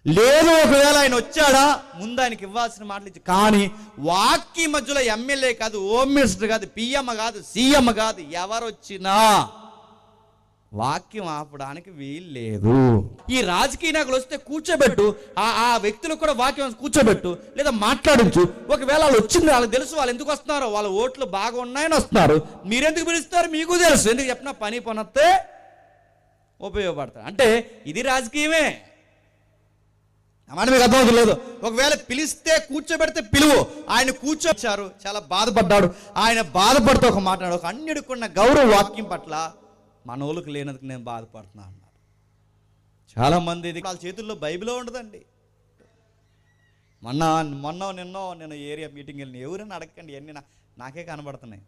లేదు ఒకవేళ ఆయన వచ్చాడా ముందు ఆయనకి ఇవ్వాల్సిన మాటలు ఇచ్చి. కానీ వాక్యం మధ్యలో ఎమ్మెల్యే కాదు, హోమ్ మినిస్టర్ కాదు, పిఎం కాదు, సీఎం కాదు, ఎవరు వచ్చినా వాక్యం ఆపడానికి వీలు లేదు. ఈ రాజకీయ నాయకులు వస్తే కూర్చోబెట్టు, ఆ వ్యక్తులకు కూడా వాక్యం కూర్చోబెట్టు, లేదా మాట్లాడించు. ఒకవేళ వాళ్ళు వచ్చింది, వాళ్ళకి తెలుసు వాళ్ళు ఎందుకు వస్తున్నారో, వాళ్ళ ఓట్లు బాగా ఉన్నాయని వస్తున్నారు. మీరెందుకు పిలుస్తారు మీకు తెలుసు. ఎందుకు చెప్పినా పని పనొస్తే ఉపయోగపడతారు. అంటే ఇది రాజకీయమే. అమ్మాట మీకు అర్థమవుతుంది లేదు. ఒకవేళ పిలిస్తే కూర్చోబెడితే పిలువు. ఆయన కూర్చోచ్చారు, చాలా బాధపడ్డాడు. ఆయన బాధపడుతూ ఒక మాట్లాడు, ఒక అన్యుడుకున్న గౌరవ వాక్యం పట్ల మన వాళ్ళకి లేనందుకు నేను బాధపడుతున్నా అన్నారు. చాలామంది ఇది వాళ్ళ చేతుల్లో బైబిల్లో ఉండదండి. నిన్నో నేను ఏరియా మీటింగ్ వెళ్ళిన, ఎవరైనా అడగండి, ఇవన్నీ నాకే కనబడుతున్నాయి.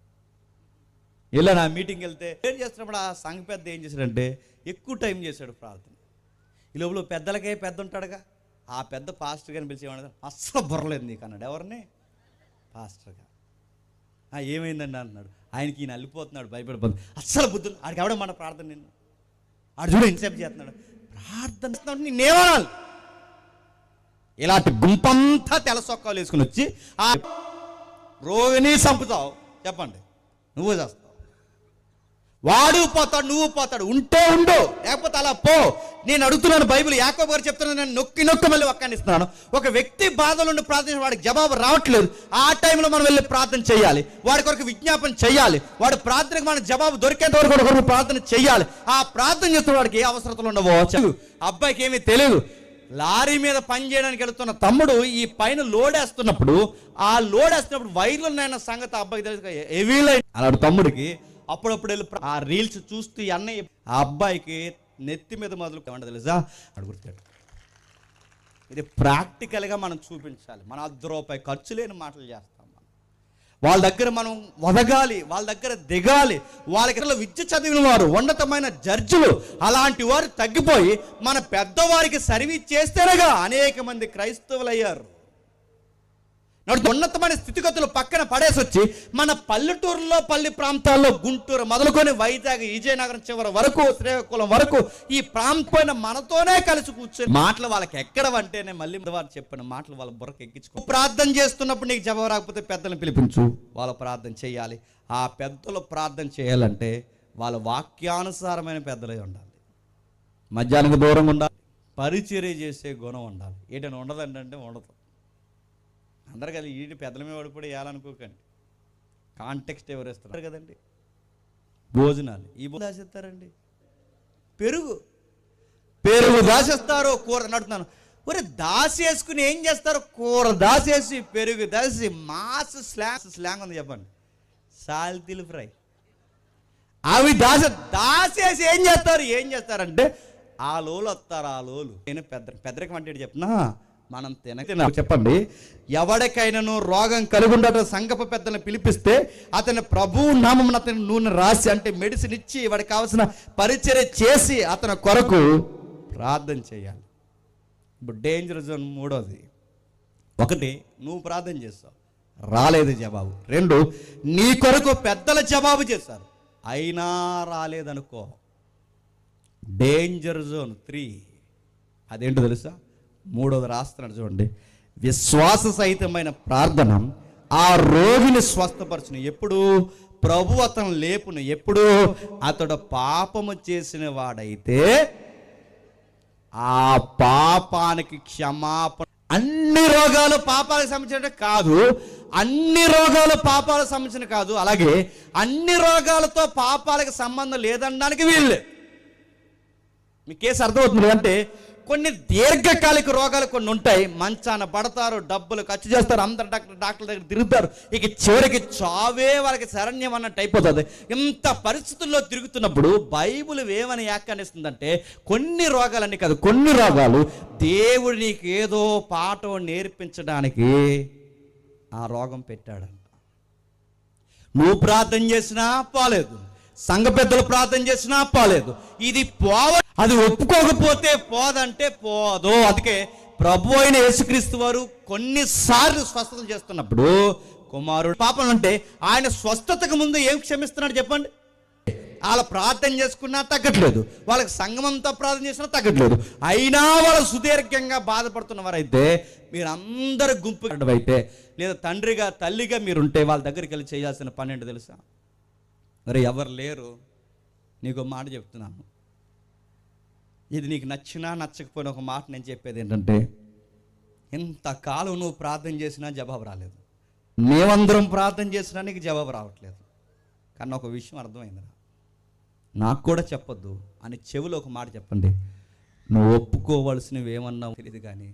ఇలా నా మీటింగ్ వెళ్తే ఏం చేస్తున్నప్పుడు ఆ సంఘ పెద్ద ఏం చేశాడంటే ఎక్కువ టైం చేశాడు ప్రార్థన. ఈ లోపల పెద్దలకే పెద్ద ఉంటాడుగా, ఆ పెద్ద పాస్టర్ గారిని పిలిచేవాడు. అస్సలు బుర్రలేదు నీకు అన్నాడు. ఎవరిని? పాస్టర్గా. ఏమైందండి అంటున్నాడు. ఆయనకి ఈయన అల్లిపోతున్నాడు, భయపడిపోతుంది. అస్సలు బుద్ధులు ఆడికి ఎవడో మన ప్రార్థన, నిన్ను ఆడు చూడ ఇన్సేపు చేస్తున్నాడు, ప్రార్థన నేనేమనాలి? ఇలాంటి గుంపంతా తెల్ల సొక్కాలు వేసుకుని వచ్చి ఆ రోగిని చంపుతావు చెప్పండి, నువ్వు చేస్తావు. వాడు పోతాడు, నువ్వు పోతాడు. ఉంటే ఉండు, లేకపోతే అలా పో. నేను అడుగుతున్నాను, బైబిల్ యాకోబు గారు చెప్తున్నాను, నేను నొక్కి మళ్ళీ ఒక్కనిస్తున్నాను. ఒక వ్యక్తి బాధలు ఉండి ప్రార్థన, వాడికి జవాబు రావట్లేదు. ఆ టైంలో మనం వెళ్ళి ప్రార్థన చేయాలి, వాడి కొరకు విజ్ఞాపన చేయాలి. వాడి ప్రార్థనకు మన జవాబు దొరికేంత వరకు ప్రార్థన చేయాలి. ఆ ప్రార్థన చేస్తున్న వాడికి ఏ అవసరతలు ఉండవో అబ్బాయికి ఏమీ తెలియదు. లారీ మీద పని చేయడానికి వెళుతున్న తమ్ముడు ఈ పైన లోడేస్తున్నప్పుడు, ఆ లోడేస్తున్నప్పుడు వైర్లనైనా సంగతి అబ్బాయికి తెలుసు, హెవీలైన అలాంటి తమ్ముడికి అప్పుడప్పుడు వెళ్ళి ఆ రీల్స్ చూస్తూ అన్నయ్య ఆ అబ్బాయికి నెత్తి మీద మొదలు తెలుసా అడుగుతాడు. ఇది ప్రాక్టికల్గా మనం చూపించాలి. మన ₹1 ఖర్చు లేని మాటలు చేస్తాం. వాళ్ళ దగ్గర మనం వదగాలి, వాళ్ళ దగ్గర దిగాలి. వాళ్ళకి విద్య చదివిన వారు, ఉన్నతమైన జడ్జిలు, అలాంటి వారు తగ్గిపోయి మన పెద్దవారికి సర్వీస్ చేస్తేనేగా అనేక మంది క్రైస్తవులు అయ్యారు. ఉన్నతమైన స్థితిగతులు పక్కన పడేసి వచ్చి మన పల్లెటూరులో, పల్లి ప్రాంతాల్లో, గుంటూరు మొదలుకొని వైజాగ్, విజయనగరం చివరి వరకు, శ్రీకాకుళం వరకు ఈ ప్రాంతం మనతోనే కలిసి కూర్చొని మాటలు వాళ్ళకి ఎక్కడవంటేనే మళ్ళీ వారు చెప్పిన మాటలు వాళ్ళ బుర్రకు ఎక్కించుకో. ప్రార్థన చేస్తున్నప్పుడు నీకు జవాబు రాకపోతే పెద్దలను పిలిపించు, వాళ్ళ ప్రార్థన చేయాలి. ఆ పెద్దలు ప్రార్థన చేయాలంటే వాళ్ళ వాక్యానుసారమైన పెద్దలై ఉండాలి. మధ్యాహ్నానికి దూరంగా ఉండాలి. పరిచర్య చేసే గుణం ఉండాలి. ఏంటని ఉండదంటే ఉండదు. అందరు కదా ఈ పెద్దల మీద పడిపోయి వేయాలనుకోకండి. కాంటెక్స్ట్ ఎవరు ఇస్తారు కదండి. భోజనాలు ఈ దాచేస్తారండి. పెరుగు దాచేస్తారు. కూర నడుతున్నాను ఒరే దాసేసుకుని ఏం చేస్తారు? కూర దాసేసి, పెరుగు దాసి, మాస్ స్లాంగ్ ఉంది చెప్పండి, సాల్తీలు ఫ్రై అవి దాసేసి ఏం చేస్తారంటే ఆ లోలు వస్తారు. ఆ లోలు నేను పెద్దరికి అంటే చెప్తున్నా, మనం తిన చెప్పండి. ఎవరికైనాను రోగం కలిగి ఉండట సంఘపు పెద్దలను పిలిపిస్తే అతని ప్రభువు నామమున అతని నూనె రాసి, అంటే మెడిసిన్ ఇచ్చి వాడికి కావాల్సిన పరిచర్య చేసి అతని కొరకు ప్రార్థన చేయాలి. ఇప్పుడు డేంజర్ జోన్ 3వది. 1, నువ్వు ప్రార్థన చేస్తావు, రాలేదు జవాబు. 2, నీ కొరకు పెద్దల జవాబు చేశారు, అయినా రాలేదనుకో, డేంజర్ జోన్ 3. అదేంటో తెలుసా? 3వది రాస్తున్నాడు చూడండి. విశ్వాస సహితమైన ప్రార్థన ఆ రోగిని స్వస్థపరచును. ఎప్పుడు? ప్రభు అతను లేపును. ఎప్పుడు? అతడు పాపము చేసిన వాడైతే ఆ పాపానికి క్షమాపణ. అన్ని రోగాలు పాపాలకు సంబంధించిన కాదు, అన్ని రోగాలు పాపాలకు సంబంధించిన కాదు, అలాగే అన్ని రోగాలతో పాపాలకు సంబంధం లేదనడానికి వీళ్ళే. మీ కేసు అర్థమవుతుంది అంటే కొన్ని దీర్ఘకాలిక రోగాలు కొన్ని ఉంటాయి. మంచాన పడతారు, డబ్బులు ఖర్చు చేస్తారు, అందరు డాక్టర్ దగ్గర తిరుగుతారు, ఇక చివరికి చావే వాళ్ళకి శరణ్యం అన్నట్టు అయిపోతుంది. ఇంత పరిస్థితుల్లో తిరుగుతున్నప్పుడు బైబిల్ ఏమని వ్యాఖ్యానిస్తుందంటే కొన్ని రోగాలన్నీ కాదు, కొన్ని రోగాలు దేవుడు నీకు ఏదో పాఠం నేర్పించడానికి ఆ రోగం పెట్టాడంట. నువ్వు ప్రార్థన చేసినా పోలేదు, సంఘ పెద్దలు ప్రార్థన చేసినా పోలేదు, ఇది అది ఒప్పుకోకపోతే పోదంటే పోదు. అందుకే ప్రభు అయిన యేసుక్రీస్తు వారు కొన్నిసార్లు స్వస్థత చేస్తున్నప్పుడు కుమారుడు పాపం అంటే ఆయన స్వస్థతకు ముందు ఏం క్షమిస్తున్నాడు చెప్పండి? వాళ్ళ ప్రార్థన చేసుకున్నా తగ్గట్లేదు, వాళ్ళకి సంఘమంతా ప్రార్థన చేసినా తగ్గట్లేదు, అయినా వాళ్ళు సుదీర్ఘంగా బాధపడుతున్న వారైతే, మీరు అందరు గుంపు అయితే, లేదా తండ్రిగా తల్లిగా మీరుంటే వాళ్ళ దగ్గరికి వెళ్ళి చేయాల్సిన పని ఏంటో తెలుసా? మరి ఎవరు లేరు, నీకు మాట చెప్తున్నాను, ఇది నీకు నచ్చినా నచ్చకపోయినా ఒక మాట నేను చెప్పేది ఏంటంటే, ఇంతకాలం నువ్వు ప్రార్థన చేసినా జవాబు రాలేదు, మేమందరం ప్రార్థన చేసినా నీకు జవాబు రావట్లేదు, కానీ ఒక విషయం అర్థమైందిరా, నాకు కూడా చెప్పొద్దు అని చెవిలో ఒక మాట చెప్పండి. నువ్వు ఒప్పుకోవలసినవి ఏమన్నావు తెలియదు, కానీ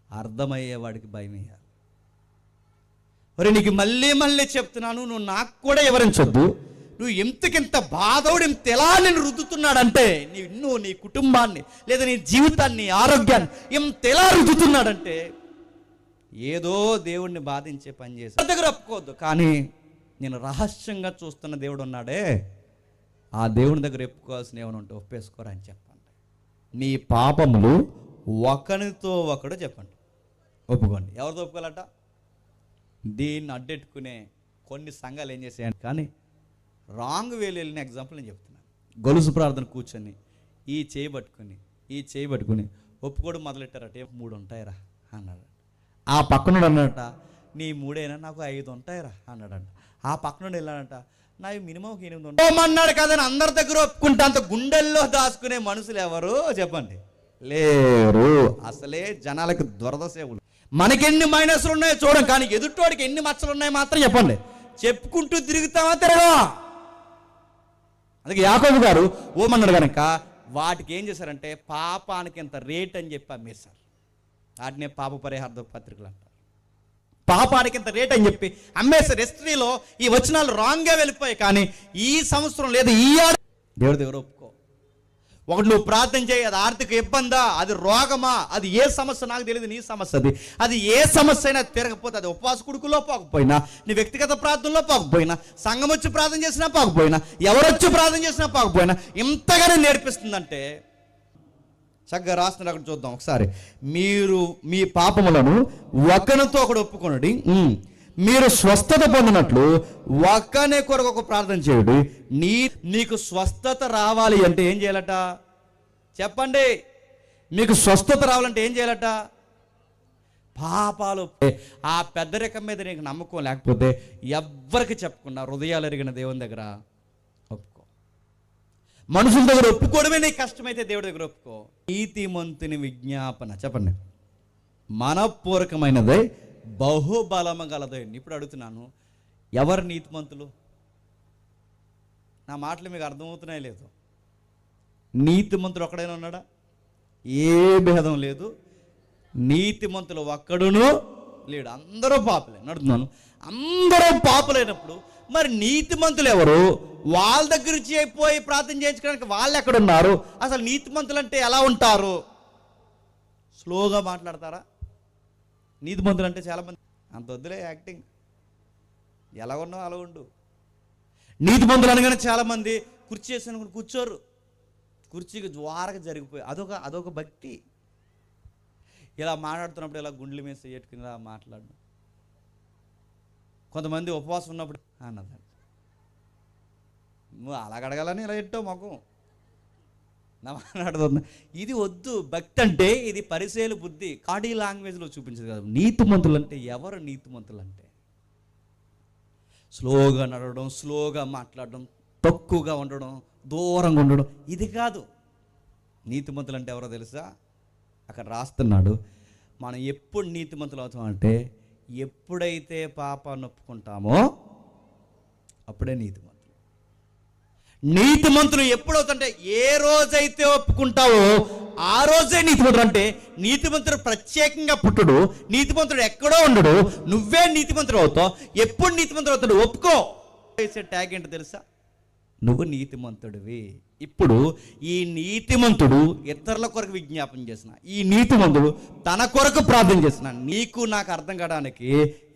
అర్థమయ్యేవాడికి భయం వేయాలి. మరి నీకు మళ్ళీ మళ్ళీ చెప్తున్నాను, నువ్వు నాకు కూడా వివరించొద్దు, నువ్వు ఎంతకింత బాధోడు ఎంత ఎలా నేను రుద్దుతున్నాడంటే, నువ్వు నీ కుటుంబాన్ని లేదా నీ జీవితాన్ని, ఆరోగ్యాన్ని ఎంత ఎలా రుద్దుతున్నాడంటే, ఏదో దేవుడిని బాధించే పని చేసి దగ్గర ఒప్పుకోవద్దు, కానీ నేను రహస్యంగా చూస్తున్న దేవుడు ఉన్నాడే, ఆ దేవుని దగ్గర ఒప్పుకోవాల్సిన ఏమైనా ఉంటే ఒప్పేసుకోరా అని చెప్పండి. మీ పాపములు ఒకరితో ఒకడు చెప్పండి, ఒప్పుకోండి. ఎవరితో ఒప్పుకోవాలట? దీన్ని అడ్డెట్టుకునే కొన్ని సంఘాలు ఏం చేసాయండి, కానీ రాంగ్ వేలు వెళ్ళిన ఎగ్జాంపుల్ నేను చెప్తున్నాను. గొలుసు ప్రార్థన కూర్చొని ఈ చేయి పట్టుకుని ఒప్పుకోడు మొదలెట్టారట. 3 ఉంటాయిరా అన్నాడు. ఆ పక్కనుడు అన్నాడట, నీ 3 నాకు 5 ఉంటాయిరా అన్నాడంట. ఆ పక్కనుడు వెళ్ళాడంట, నావి మినిమం 8 ఉంటాయి అన్నాడు. కదని అందరి దగ్గర ఒప్పుకుంటే అంత గుండెల్లో దాచుకునే మనుషులు ఎవరు చెప్పండి? లేరు. అసలే జనాలకు దురద సేవలు. మనకెన్ని మైనస్లు ఉన్నాయో చూడం, కానీ ఎదుటోడికి ఎన్ని మచ్చలు ఉన్నాయో మాత్రం చెప్పండి. చెప్పుకుంటూ తిరుగుతామా తిరగా? అందుకే యాకోబు గారు ఓమన్నాడు కనుక వాటికి ఏం చేశారంటే పాపానికి ఎంత రేట్ అని చెప్పి అమ్మేశారు. వాటినే పాప పరిహార పత్రికలు అంటారు. పాపానికి ఎంత రేట్ అని చెప్పి అమ్మేశారు. హిస్టరీలో ఈ వచనాలు రాంగ్గా వెళ్ళిపోయాయి, కానీ ఈ సంవత్సరం లేదా ఈ దేవుడు ఒప్పుకో. ఒకటి నువ్వు ప్రార్థన చేయి, అది ఆర్థిక ఇబ్బందా, అది రోగమా, అది ఏ సమస్య నాకు తెలియదు, నీ సమస్య అది ఏ సమస్య అయినా తిరగకపోతే, అది ఉపవాస కుడుకులో పోకపోయినా, నీ వ్యక్తిగత ప్రార్థనలో పోకపోయినా, సంఘం వచ్చి ప్రార్థన చేసినా పోకపోయినా, ఎవరొచ్చి ప్రార్థన చేసినా పోకపోయినా, ఇంతగానే నేర్పిస్తుందంటే చక్కగా రాస్తున్నారు. అక్కడ చూద్దాం ఒకసారి. మీరు మీ పాపములను ఒకరితో ఒకడు ఒప్పుకొనుడి, మీరు స్వస్థత పొందినట్లు ఒక్కనే కొరకు ఒక ప్రార్థన చేయుడి. నీకు స్వస్థత రావాలి అంటే ఏం చేయాలట చెప్పండి? మీకు స్వస్థత రావాలంటే ఏం చేయాలట? పాపాలు, ఆ పెద్దరికం మీద నీకు నమ్మకం లేకపోతే ఎవ్వరికి చెప్పకుండా హృదయాలు ఎరిగిన దేవుని దగ్గర ఒప్పుకో. మనుషుల దగ్గర ఒప్పుకోవడమే నీకు కష్టమైతే దేవుడి దగ్గర ఒప్పుకో. నీతిమంతుని విజ్ఞాపన చెప్పండి మనపూర్వకమైనదే బహుబలము గలదే. ఇప్పుడు అడుగుతున్నాను, ఎవరు నీతిమంతులు? నా మాటలు మీకు అర్థమవుతున్నాయి లేదు? నీతిమంతుడు ఒక్కడైనా ఉన్నాడా? ఏ భేదం లేదు. నీతిమంతులు ఒక్కడును లేడు. అందరూ పాపులే. నడుతున్నాను, అందరూ పాపులైనప్పుడు మరి నీతిమంతులు ఎవరు? వాళ్ళ దగ్గర నుంచి పోయి ప్రార్థన చేయించుకోవడానికి వాళ్ళు ఎక్కడున్నారు? అసలు నీతిమంతులు అంటే ఎలా ఉంటారు? స్లోగా మాట్లాడతారా? నీతిమంతులు అంటే చాలామంది అంత వద్దులే యాక్టింగ్, ఎలా ఉన్నావు అలా ఉండు. నీతిమంతులు అనగానే చాలామంది కుర్చీ వేసుకుని కూర్చోరు, కుర్చీకి ద్వారగా జరిగిపోయి అదొక భక్తి. ఇలా మాట్లాడుతున్నప్పుడు ఇలా గుండెల మీద చెట్టుకుని ఇలా మాట్లాడడం. కొంతమంది ఉపవాసం ఉన్నప్పుడు అన్నదండి, నువ్వు అలా అడగాలని ఇలా పెట్టావు మాకు నా మాట్లాడుతున్నా. ఇది వద్దు. భక్తి అంటే ఇది పరిశీలి బుద్ధి, బాడీ లాంగ్వేజ్లో చూపించదు కదా. నీతిమంతులు అంటే ఎవరు? నీతిమంతులు అంటే స్లోగా నడవడం, స్లోగా మాట్లాడడం, తక్కువగా ఉండడం, దూరంగా ఉండడం, ఇది కాదు. నీతిమంతులు అంటే ఎవరో తెలుసా? అక్కడ రాస్తున్నాడు, మనం ఎప్పుడు నీతిమంతులు అవుతామంటే ఎప్పుడైతే పాపాన్ని ఒప్పుకుంటామో అప్పుడే నీతిమంతులు. నీతిమంతులు ఎప్పుడవుతుంటే ఏ రోజైతే ఒప్పుకుంటావో ఆ రోజే నీతిమంతుడు. అంటే నీతిమంతుడు ప్రత్యేకంగా పుట్టుడు, నీతిమంతుడు ఎక్కడో ఉండడు, నువ్వే నీతిమంతుడు అవుతావు. ఎప్పుడు నీతిమంతుడు అవుతాడు? ఒప్పుకో. వేసే ట్యాగ్ ఏంటో తెలుసా? నువ్వు నీతిమంతుడివి. ఇప్పుడు ఈ నీతిమంతుడు ఇతరుల కొరకు విజ్ఞాపన చేసిన, ఈ నీతిమంతుడు తన కొరకు ప్రార్థన చేసిన, నీకు నాకు అర్థం కావడానికి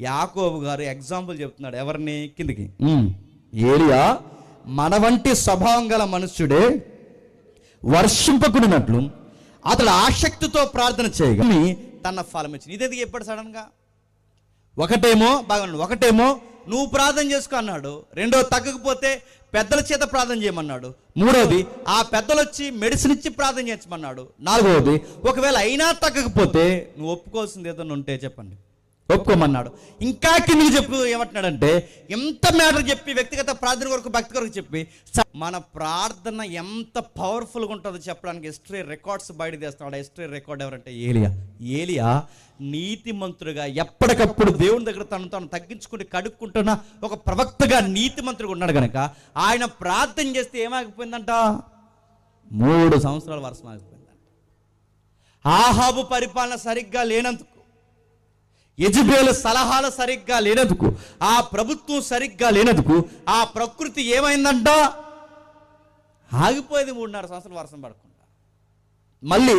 యాకోబు గారు ఎగ్జాంపుల్ చెప్తున్నాడు. ఎవరిని? కిందికి. ఏలియా మన వంటి స్వభావం గల మనుష్యుడే వర్షింపకుడినట్లు అతడు ఆసక్తితో ప్రార్థన చేయగా తన ఫలం ఇచ్చింది. ఇదేందుకు చెప్పాడు సడన్గా? ఒకటేమో నువ్వు ప్రార్థన చేసుకో అన్నాడు, రెండో తగ్గకపోతే పెద్దల చేత ప్రార్థన చేయమన్నాడు, మూడోది ఆ పెద్దలు వచ్చి మెడిసిన్ ఇచ్చి ప్రార్థన చేయించమన్నాడు, నాలుగవది ఒకవేళ అయినా తగ్గకపోతే నువ్వు ఒప్పుకోవాల్సింది ఏదైనా ఉంటే చెప్పండి, ఒప్పుకోమన్నాడు. ఇంకా కిందికి చెప్పు ఏమంటున్నాడంటే, ఎంత మ్యాటర్ చెప్పి వ్యక్తిగత ప్రార్థన కొరకు భక్తి కొరకు చెప్పి మన ప్రార్థన ఎంత పవర్ఫుల్గా ఉంటుందో చెప్పడానికి హిస్టరీ రికార్డ్స్ బయట తీస్తున్నాడు. హిస్టరీ రికార్డ్ ఎవరంటే ఏలియా నీతిమంతుడుగా ఎప్పటికప్పుడు దేవుని దగ్గర తను తగ్గించుకుని కడుక్కుంటున్న ఒక ప్రవక్తగా నీతిమంతుడుగా ఉన్నాడు కనుక ఆయన ప్రార్థన చేస్తే ఏమాగిపోయిందంట? 3 సంవత్సరాల వర్షం ఆగిపోయిందంట. ఆహాబు పరిపాలన సరిగ్గా లేనందుకు, యెజెబెలు సలహాలు సరిగ్గా లేనందుకు, ఆ ప్రభుత్వం సరిగ్గా లేనందుకు ఆ ప్రకృతి ఏమైందంట? ఆగిపోయింది. 3.5 సంవత్సరాలు వర్షం పడకుండా. మళ్ళీ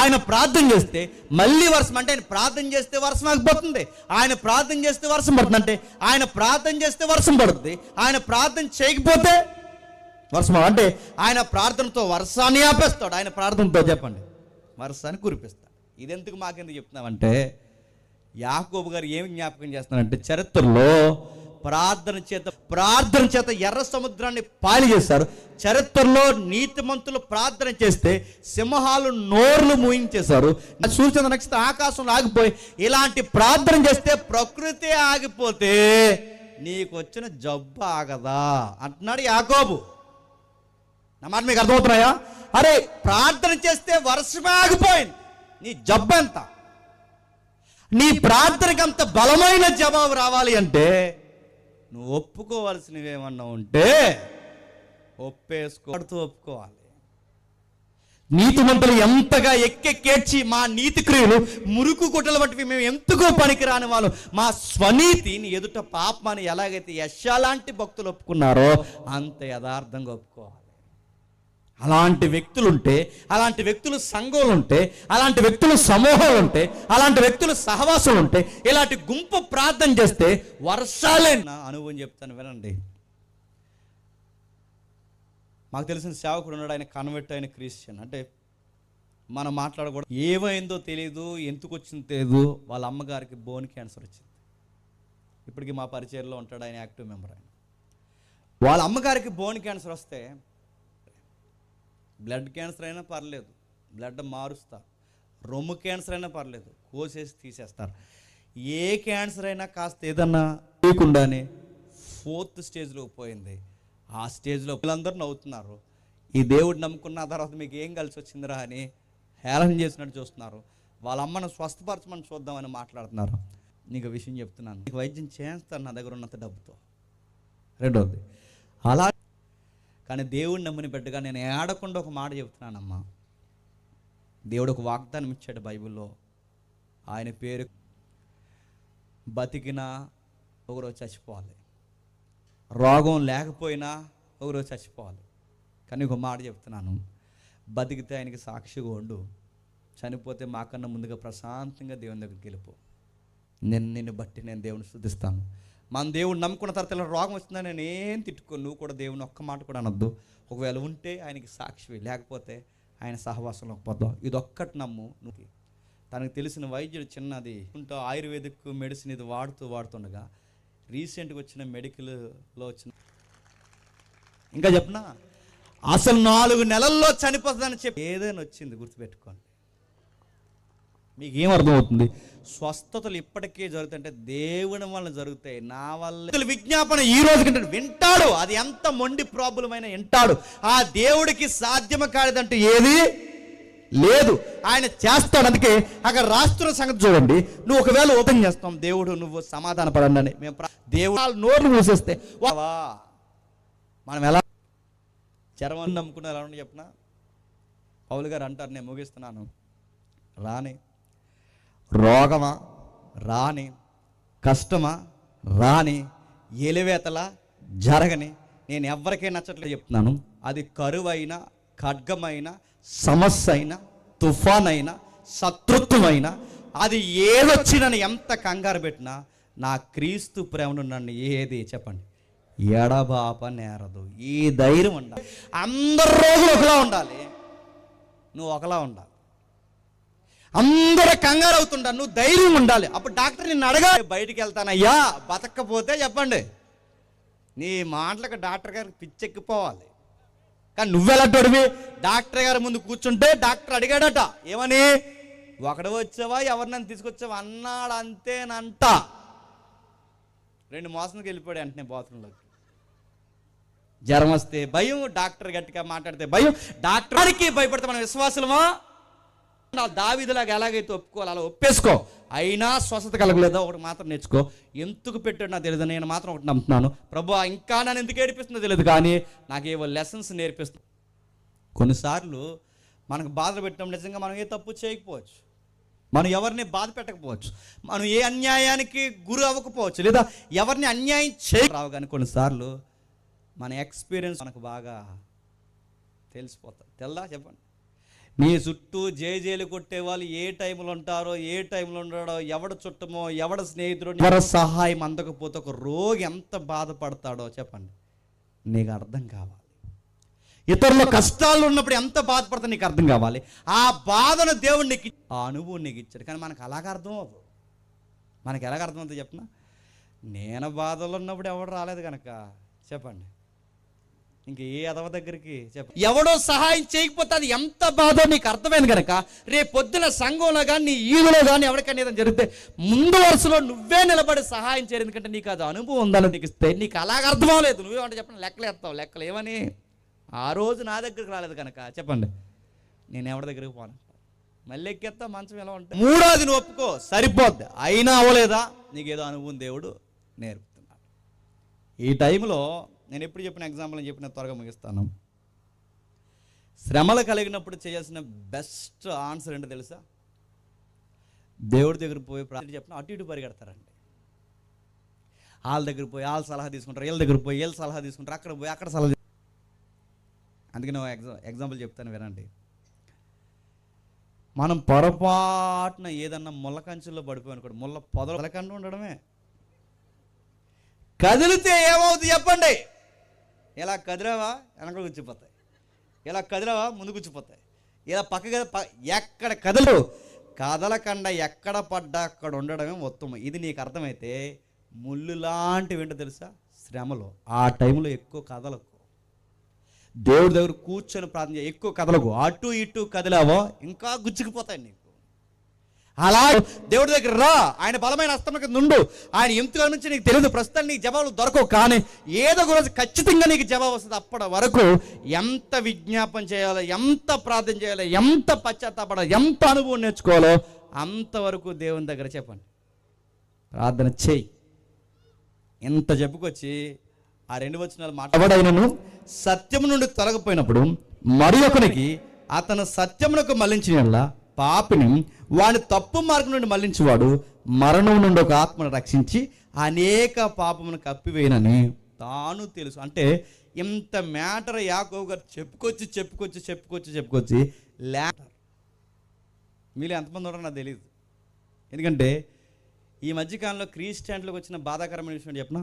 ఆయన ప్రార్థన చేస్తే మళ్ళీ వర్షం. అంటే ఆయన ప్రార్థన చేస్తే వర్షం ఆగిపోతుంది, ఆయన ప్రార్థన చేస్తే వర్షం పడుతుంది. అంటే ఆయన ప్రార్థన చేస్తే వర్షం పడుతుంది, ఆయన ప్రార్థన చేయకపోతే వర్షం. అంటే ఆయన ప్రార్థనతో వర్షాన్ని ఆపేస్తాడు, ఆయన ప్రార్థనతో చెప్పండి వర్షాన్ని కురిపిస్తాడు. ఇదెందుకు మాకెందుకు చెప్తున్నామంటే, యాకోబు గారు ఏమి జ్ఞాపకం చేస్తున్నారంటే, చరిత్రలో ప్రార్థన చేత ఎర్ర సముద్రాన్ని పాలి చేశారు. చరిత్రలో నీతిమంతులు ప్రార్థన చేస్తే సింహాలు నోర్లు మూయించేశారు. సూర్యుడు నక్షత్రం ఆకాశంలో ఆగిపోయి ఇలాంటి ప్రార్థన చేస్తే ప్రకృతి ఆగిపోతే నీకు వచ్చిన జబ్బు ఆగదా అంటున్నాడు యాకోబు. నా మాట మీకు అర్థమవుతున్నాయా? అరే ప్రార్థన చేస్తే వర్షమే ఆగిపోయింది, నీ జబ్బు ఎంత? నీ ప్రార్థనకి అంత బలమైన జవాబు రావాలి అంటే నువ్వు ఒప్పుకోవాల్సినవి ఏమన్నా ఉంటే ఒప్పుకోవాలి. నీతిమంతులు ఎంతగా ఎక్కెక్కేడ్చి మా నీతి క్రియలు మురుకు గుట్టల వంటివి మేము ఎంతకో పనికిరాని వాళ్ళు, మా స్వనీతిని ఎదుట పాపమని ఎలాగైతే యెషయా లాంటి భక్తులు ఒప్పుకున్నారో అంత యథార్థంగా ఒప్పుకోవాలి. అలాంటి వ్యక్తులు ఉంటే, అలాంటి వ్యక్తులు సంఘాలు ఉంటే, అలాంటి వ్యక్తులు సమూహాలు ఉంటే, అలాంటి వ్యక్తులు సహవాసాలు ఉంటే, ఇలాంటి గుంపు ప్రార్థన చేస్తే వర్షాలే. నా అనుభవం చెప్తాను వినండి. మాకు తెలిసిన సేవకుడు ఉన్నాడు, ఆయన కన్వర్ట్ అయిన క్రిస్టియన్. అంటే మనం మాట్లాడకూడదు, ఏమైందో తెలియదు, ఎందుకు వచ్చిందో తెలియదు. వాళ్ళ అమ్మగారికి బోన్ క్యాన్సర్ వచ్చింది. ఇప్పటికీ మా పరిచయంలో ఉంటాడు, ఆయన యాక్టివ్ మెంబర్. ఆయన వాళ్ళ అమ్మగారికి బోన్ క్యాన్సర్ వస్తే, బ్లడ్ క్యాన్సర్ అయినా పర్లేదు, బ్లడ్ మారుస్తా. రొమ్ము క్యాన్సర్ అయినా పర్లేదు, కోసేసి తీసేస్తారు. ఏ క్యాన్సర్ అయినా కాస్త ఏదన్నా లేకుండానే 4th స్టేజ్లోకి పోయింది. ఆ స్టేజ్లో పిల్లలందరూ నవ్వుతున్నారు. ఈ దేవుడు నమ్ముకున్న తర్వాత మీకు ఏం కలిసి వచ్చిందిరా అని హేళన చేసినట్టు చూస్తున్నారు. వాళ్ళ అమ్మను స్వస్థపరచమని చూద్దామని మాట్లాడుతున్నారు. నీకు విషయం చెప్తున్నాను, నీకు వైద్యం చేస్తాను నా దగ్గర ఉన్నంత డబ్బుతో. రెండోది, అలా కానీ దేవుడిని నమ్మిన బిడ్డగా నేను ఏడకుండా ఒక మాట చెప్తున్నానమ్మా. దేవుడు ఒక వాగ్దానం ఇచ్చాడు బైబిల్లో. ఆయన పేరు బతికినా ఒకరోజు చచ్చిపోవాలి, రోగం లేకపోయినా ఒకరోజు చచ్చిపోవాలి. కానీ ఒక మాట చెప్తున్నాను, బతికితే ఆయనకి సాక్షిగా ఉండు, చనిపోతే మాకన్నా ముందుగా ప్రశాంతంగా దేవుని దగ్గరికి వెళ్ళిపో. నిన్ను బట్టి నేను దేవుని స్తుతిస్తాను. మన దేవుడు నమ్ముకున్న తర్వాత ఇలా రోగం వచ్చిందని నేను ఏం తిట్టుకోను. నువ్వు కూడా దేవుని ఒక్క మాట కూడా అనొద్దు. ఒకవేళ ఉంటే ఆయనకి సాక్షి, లేకపోతే ఆయన సహవాసంలో పోతావు. ఇది ఒక్కటి నమ్ము. నువ్వు తనకు తెలిసిన వైద్యుడు చిన్నది ఉంటూ ఆయుర్వేదిక్ మెడిసిన్ ఇది వాడుతుండగా రీసెంట్గా వచ్చిన మెడికల్లో వచ్చిన ఇంకా చెప్పనా, అసలు 4 నెలల్లో చనిపోతుందని చెప్పి ఏదైనా వచ్చింది గుర్తుపెట్టుకోండి. మీకు ఏం అర్థమవుతుంది? స్వస్థతలు ఇప్పటికే జరుగుతాయంటే దేవుని వల్ల జరుగుతాయి, నా వల్ల. విజ్ఞాపన ఈ రోజు కంటే వింటాడు. అది ఎంత మొండి ప్రాబ్లం అయినా వింటాడు. ఆ దేవుడికి సాధ్యమ కాలేదంటూ ఏది లేదు, ఆయన చేస్తాడు. అందుకే అక్కడ రాస్తున్న సంగతి చూడండి. నువ్వు ఒకవేళ ఓపెన్ చేస్తాం, దేవుడు నువ్వు సమాధాన పడండి అని మేము దేవుడు నోర్లు మూసేస్తే మనం ఎలా చర్మం నమ్ముకున్న ఎలా ఉండి చెప్పిన పౌలు గారు అంటారు, నేను ముగిస్తున్నాను, రాని రోగమా రాని, కష్టమా రాని, ఎలివేతలా జరగని, నేను ఎవరికైనా నచ్చట్లేదు చెప్తున్నాను. అది కరువైనా, ఖడ్గమైన, సమస్య అయినా, తుఫాన్ అయినా, శత్రుత్వమైనా, అది ఏదొచ్చినా ఎంత కంగారు పెట్టినా నా క్రీస్తు ప్రేమను నన్ను ఏది చెప్పండి ఎడబాప నేరదు. ఈ ధైర్యం ఉండాలి. అందరు రోజులు ఒకలా ఉండాలి, నువ్వు ఒకలా ఉండాలి. అందరూ కంగారు అవుతుంటారు, నువ్వు ధైర్యం ఉండాలి. అప్పుడు డాక్టర్ నిన్ను అడగాలి, బయటికి వెళ్తానయ్యా బతకపోతే చెప్పండి. నీ మాటలకు డాక్టర్ గారికి పిచ్చెక్కిపోవాలి. కానీ నువ్వెలాంటివి? డాక్టర్ గారి ముందు కూర్చుంటే డాక్టర్ అడిగాడట, ఏమని? ఒకడు వచ్చావా ఎవరినైనా తీసుకొచ్చావా అన్నాడు. అంతేనంట. 2 మోసంకి వెళ్ళిపోయాడు వెంటనే బాత్రూంలోకి. జ్వరం వస్తే భయం, డాక్టర్ గట్టిగా మాట్లాడితే భయం. డాక్టర్కి భయపడితే మనం విశ్వాసమా? దావీదులాగా ఎలాగైతే ఒప్పుకోవాలి అలా ఒప్పేసుకో. అయినా స్వస్థత కలగలేదా ఒకటి మాత్రం నేర్చుకో. ఎందుకు పెట్టాడు నాకు తెలియదు, నేను మాత్రం ఒకటి నమ్ముతున్నాను, ప్రభు ఇంకా నన్ను ఎందుకు ఏడిపిస్తుందో తెలియదు, కానీ నాకేవో లెసన్స్ నేర్పిస్తుంది. కొన్నిసార్లు మనకు బాధలు పెట్టడం నిజంగా మనం ఏ తప్పు చేయకపోవచ్చు, మనం ఎవరిని బాధ పెట్టకపోవచ్చు, మనం ఏ అన్యాయానికి గురి అవ్వకపోవచ్చు, లేదా ఎవరిని అన్యాయం చేయరావు. కానీ కొన్నిసార్లు మన ఎక్స్పీరియన్స్ మనకు బాగా తెలిసిపోతుంది. తెల్దా చెప్పండి, నీ చుట్టూ జేజేలు కొట్టే వాళ్ళు ఏ టైంలో ఉంటారో, ఏ టైంలో ఉండడో, ఎవడ చుట్టమో, ఎవడ స్నేహితుడో, ఎవరి సహాయం అందకపోతే ఒక రోగి ఎంత బాధపడతాడో చెప్పండి నీకు అర్థం కావాలి. ఇతరుల కష్టాలు ఉన్నప్పుడు ఎంత బాధపడతా నీకు అర్థం కావాలి. ఆ బాధను దేవుడు నీకు, ఆ అనుభవం నీకు ఇచ్చాడు. కానీ మనకు అలాగ అర్థం అవ్వదు. మనకి ఎలాగ అర్థం అవుతుంది చెప్పిన, నేను బాధలో ఉన్నప్పుడు ఎవడు రాలేదు కనుక చెప్పండి, ఇంక ఏ ఎదవ దగ్గరికి ఎవడో సహాయం చేయకపోతే అది ఎంత బాధో నీకు అర్థమైంది కనుక రేపు పొద్దున సంఘంలో కానీ నీ ఈదులో కానీ ఎవరికైనా ఏదైనా జరిగితే ముందు వరుసలో నువ్వే నిలబడి సహాయం చేయరు. ఎందుకంటే నీకు అది అనుభవం ఉందని నీకు ఇస్తే నీకు అలాగ అర్థం అవ్వలేదు. నువ్వేమంటే చెప్పండి, లెక్కలు ఎత్తావు. లెక్కలు ఏమని? ఆ రోజు నా దగ్గరికి రాలేదు కనుక చెప్పండి నేను ఎవరి దగ్గరికి పోను, మళ్ళీ ఎక్కేస్తా మంచం ఎలా ఉంటుంది. మూడోది నువ్వు ఒప్పుకో, సరిపోద్ది. అయినా అవ్వలేదా నీకేదో అనుభవం దేవుడు నేర్పుతున్నాడు. ఈ టైంలో నేను ఎప్పుడు చెప్పిన ఎగ్జాంపుల్ చెప్పిన త్వరగా ముగిస్తాను. శ్రమలు కలిగినప్పుడు చేయాల్సిన బెస్ట్ ఆన్సర్ ఏంటో తెలుసా? దేవుడి దగ్గర పోయి ప్రార్థన చెప్పిన అటు ఇటు పరిగెడతారండి. వాళ్ళ దగ్గర పోయి వాళ్ళ సలహా తీసుకుంటారు, వీళ్ళ దగ్గర పోయి వీళ్ళ సలహా తీసుకుంటారు, అక్కడ పోయి అక్కడ సలహా. అందుకే నేను ఎగ్జాంపుల్ చెప్తాను వినండి. మనం పొరపాటున ఏదన్నా ముళ్ళ కంచెల్లో పడిపోయాను కూడా, ముళ్ళ పొదలకండు ఉండడమే. కదిలితే ఏమవుతుంది చెప్పండి? ఇలా కదిరావా వెనక కూర్చిపోతాయి, ఇలా కదిరావా ముందు కూర్చిపోతాయి, ఇలా పక్కగా ఎక్కడ కదలకుండా ఎక్కడ పడ్డా అక్కడ ఉండడమే ఉత్తమం. ఇది నీకు అర్థమైతే ముళ్ళు లాంటివి ఏంటో తెలుసా? శ్రమలో ఆ టైంలో ఎక్కువ కదలకు, దేవుడి దగ్గర కూర్చొని ప్రార్థన చేయ, ఎక్కువ కదలకు. అటు ఇటు కదిలావో ఇంకా గుచ్చుకుపోతాయి నీకు. అలా దేవుడి దగ్గర రా, ఆయన బలమైన హస్తం కింద ఉండు. ఆయన ఎంతగా నుంచి నీకు తెలియదు, ప్రస్తుతం నీకు జవాబులు దొరకవు, కానీ ఏదో ఒక రోజు ఖచ్చితంగా నీకు జవాబు వస్తుంది. అప్పటి వరకు ఎంత విజ్ఞాపన చేయాలో, ఎంత ప్రార్థన చేయాలో, ఎంత పశ్చాత్తాపడాలో, ఎంత అనుభవం నేర్చుకోవాలో అంతవరకు దేవుని దగ్గర చెప్పండి, ప్రార్థన చేయి. ఎంత చెప్పుకొచ్చి ఆ 2 వచనాలు మాట్లాడైనను సత్యము నుండి తొలగిపోయినప్పుడు మరి ఒకనికి అతను సత్యమునకు మళ్లించిన పాపిని వాని తప్పు మార్గం నుండి మళ్లించేవాడు మరణం నుండి ఒక ఆత్మను రక్షించి అనేక పాపమును కప్పివేయనని తాను తెలుసు. అంటే ఇంత మ్యాటర్ యాకోబు గారు చెప్పుకొచ్చి లేటర్. మీరు ఎంతమంది ఉన్నారో నాకు తెలియదు. ఎందుకంటే ఈ మధ్యకాలంలో క్రిస్టియన్లకు వచ్చిన బాధాకరమైన విషయం చెప్పిన,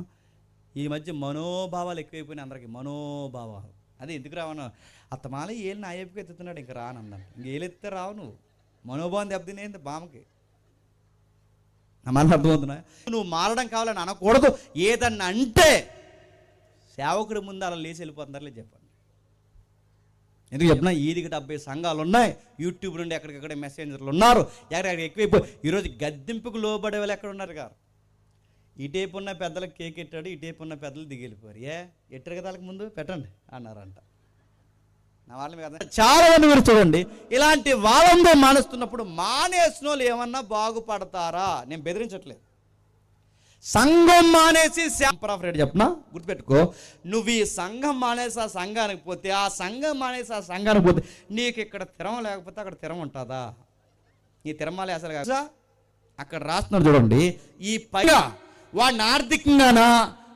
ఈ మధ్య మనోభావాలు ఎక్కువైపోయినాయి అందరికి. మనోభావాలు అదే ఎందుకు రావను, అత్తమాల ఏళ్ళు నా వైపుకి ఎత్తుతున్నాడు, ఇంకా రానందాను, ఇంకేళ్ళెత్తే రావు. నువ్వు మనోభావం దెబ్బతినేది బామకి. నా మన అర్థమవుతున్నా? నువ్వు మారడం కావాలని అనకూడదు. ఏదన్నా అంటే సేవకుడి ముందు అలా లేచి వెళ్ళిపోతున్నారు లేదు చెప్పండి. ఎందుకు చెప్పినా, ఈదికి 70 సంఘాలు ఉన్నాయి, యూట్యూబ్ నుండి ఎక్కడికక్కడ మెసేంజర్లు ఉన్నారు, ఎక్కడికక్కడ ఎక్కువైపోయి ఈరోజు గద్దెంపుకు లోబడే వాళ్ళు ఎక్కడ ఉన్నారు గారు. ఇటేపు ఉన్న పెద్దలకు కేక్ ఎట్టాడు, ఇటేపు ఉన్న పెద్దలు దిగిలిపోయారు. ఎట్టరు కదా వాళ్ళకి ముందు పెట్టండి అన్నారంట. నా వాళ్ళని కదా చాలా మంది మీరు చూడండి, ఇలాంటి వాళ్ళందో మానేస్తున్నప్పుడు మానేసిన వాళ్ళు ఏమన్నా బాగుపడతారా? నేను బెదిరించట్లేదు. సంఘం మానేసి రేటు చెప్పనా గుర్తుపెట్టుకో, నువ్వు ఈ సంఘం మానేసి ఆ సంఘానికి పోతే, ఆ సంఘం మానేసి ఆ సంఘానికి పోతే నీకు ఇక్కడ తిరం లేకపోతే అక్కడ తిరం ఉంటుందా? నీ తిరమాలి అసలు కాదు. అక్కడ రాస్తున్నారు చూడండి, ఈ పైగా వాడిని ఆర్థికంగానా,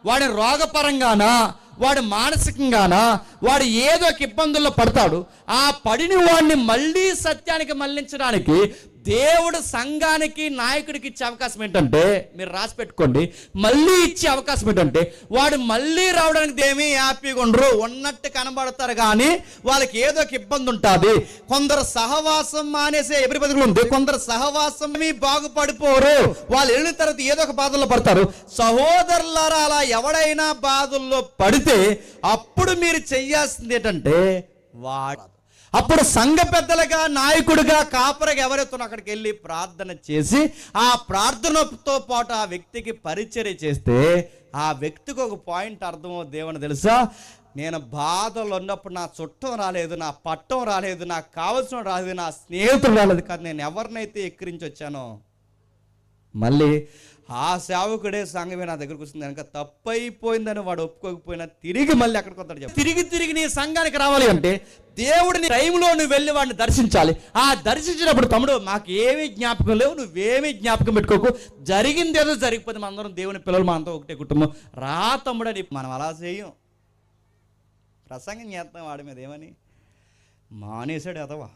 వాడి రోగపరంగానా, వాడు మానసికంగానా, వాడు ఏదో ఒక ఇబ్బందుల్లో పడతాడు. ఆ పడిన వాడిని మళ్ళీ సత్యానికి మళ్లించడానికి దేవుడు సంఘానికి నాయకుడికి ఇచ్చే అవకాశం ఏంటంటే, మీరు రాసి పెట్టుకోండి, మళ్ళీ ఇచ్చే అవకాశం ఏంటంటే వాడు మళ్ళీ రావడానికి ఏమీ హ్యాపీగా ఉండరు, ఉన్నట్టు కనబడతారు, కానీ వాళ్ళకి ఏదో ఒక ఇబ్బంది ఉంటుంది. కొందరు సహవాసం మానేసే ఎబ్రిపతిలో ఉంది, కొందరు సహవాసం బాగుపడిపోరు, వాళ్ళు వెళ్ళిన తర్వాత ఏదో ఒక బాధల్లో పడతారు. సహోదరులారా, అలా ఎవడైనా బాధల్లో పడితే అప్పుడు మీరు చెయ్యాల్సింది ఏంటంటే, అప్పుడు సంఘ పెద్దలుగా, నాయకుడిగా, కాపరిగా ఎవరైతే అక్కడికి వెళ్ళి ప్రార్థన చేసి ఆ ప్రార్థనతో పాటు ఆ వ్యక్తికి పరిచర్య చేస్తే ఆ వ్యక్తికి ఒక పాయింట్ అర్థమవుతుంది. దేవుని తెలుసా, నేను బాధలు ఉన్నప్పుడు నా చుట్టం రాలేదు, నా పట్టం రాలేదు, నాకు కావలసిన రాలేదు, నా స్నేహితుడు రాలేదు, కానీ నేను ఎవరినైతే ఎక్కిరించి వచ్చానో మళ్ళీ ఆ సేవకుడే సంఘమే నా దగ్గరకు వస్తుంది కనుక తప్పైపోయిందని వాడు ఒప్పుకోకపోయినా తిరిగి మళ్ళీ అక్కడికి వస్తాడు. తిరిగి నీ సంఘానికి రావాలి అంటే దేవుడిని టైంలో నువ్వు వెళ్ళి వాడిని దర్శించాలి. ఆ దర్శించినప్పుడు తమ్ముడు మాకు ఏమీ జ్ఞాపకం లేవు, నువ్వేమీ జ్ఞాపకం పెట్టుకోకు, జరిగింది ఏదో జరిగిపోతే మనందరం దేవుని పిల్లలు, మనంతా ఒకటే కుటుంబం, రా తమ్ముడని. మనం అలా చేయం, ప్రసంగం చేస్తాం వాడి మీద ఏమని, మానేశాడు ఎదవా,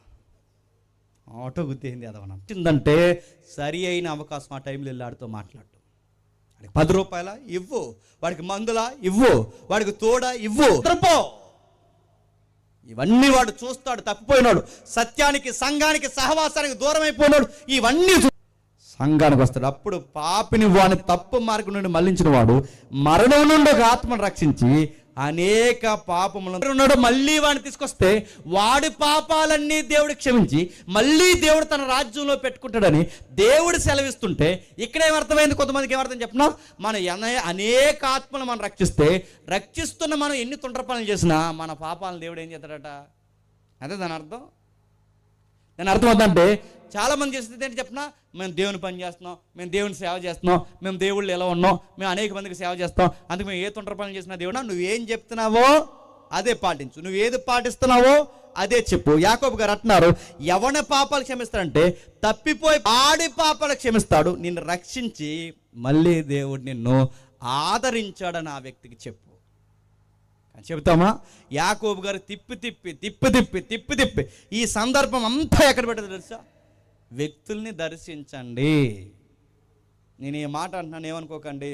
ఆటో గుద్దేసింది ఎదవన వచ్చిందంటే సరి అయిన అవకాశం ఆ టైంలో వెళ్ళి ఆడితో మాట్లాడు. వాడికి 10 రూపాయల ఇవ్వు, వాడికి మందులా ఇవ్వు, వాడికి తోడా ఇవ్వు, ఇవన్నీ వాడు చూస్తాడు. తప్పిపోయినాడు, సత్యానికి, సంఘానికి, సహవాసానికి దూరం అయిపోయినాడు, ఇవన్నీ సంఘానికి వస్తాడు. అప్పుడు పాపిని వాని తప్పు మార్గం నుండి మళ్లించిన వాడు మరణం నుండి ఒక ఆత్మను రక్షించి అనేక పాపములను ఉన్నాడు. మళ్ళీ వాడిని తీసుకొస్తే వాడి పాపాలన్నీ దేవుడు క్షమించి మళ్ళీ దేవుడు తన రాజ్యంలో పెట్టుకుంటాడని దేవుడు సెలవిస్తుంటే ఇక్కడ ఏమర్థమైంది? కొంతమందికి ఏమర్థం చెప్పినా, మనం అనేక ఆత్మలు మనం రక్షిస్తున్న మనం ఎన్ని తుండ్ర పనులు చేసినా మన పాపాలను దేవుడు ఏం చేస్తాడట. అదే దాని అర్థం. దాని అర్థం అవుతుందంటే చాలామంది చేస్తుంది ఏంటి చెప్పినా, మేము దేవుని పని చేస్తున్నాం, మేము దేవుని సేవ చేస్తున్నాం, మేము దేవుళ్ళు ఎలా ఉన్నాం, మేము అనేక మందికి సేవ చేస్తాం, అందుకు మేము ఏ తొందర పనులు చేసినా దేవుడా నువ్వేం చెప్తున్నావో అదే పాటించు, నువ్వు ఏది పాటిస్తున్నావో అదే చెప్పు. యాకోబు గారు అంటున్నారు, ఎవరి పాపాలు క్షమిస్తాడంటే తప్పిపోయి ఆడి పాపాలు క్షమిస్తాడు, నిన్ను రక్షించి మళ్ళీ దేవుడు నిన్ను ఆదరించాడని ఆ వ్యక్తికి చెప్పు. చెబుతామా? యాకోబు గారు తిప్పి తిప్పి తిప్పి తిప్పి తిప్పి తిప్పి ఈ సందర్భం అంతా ఎక్కడ పెట్టదు తెలుసా? వ్యక్తుల్ని దర్శించండి. నేను ఈ మాట అంటున్నాను, ఏమనుకోకండి,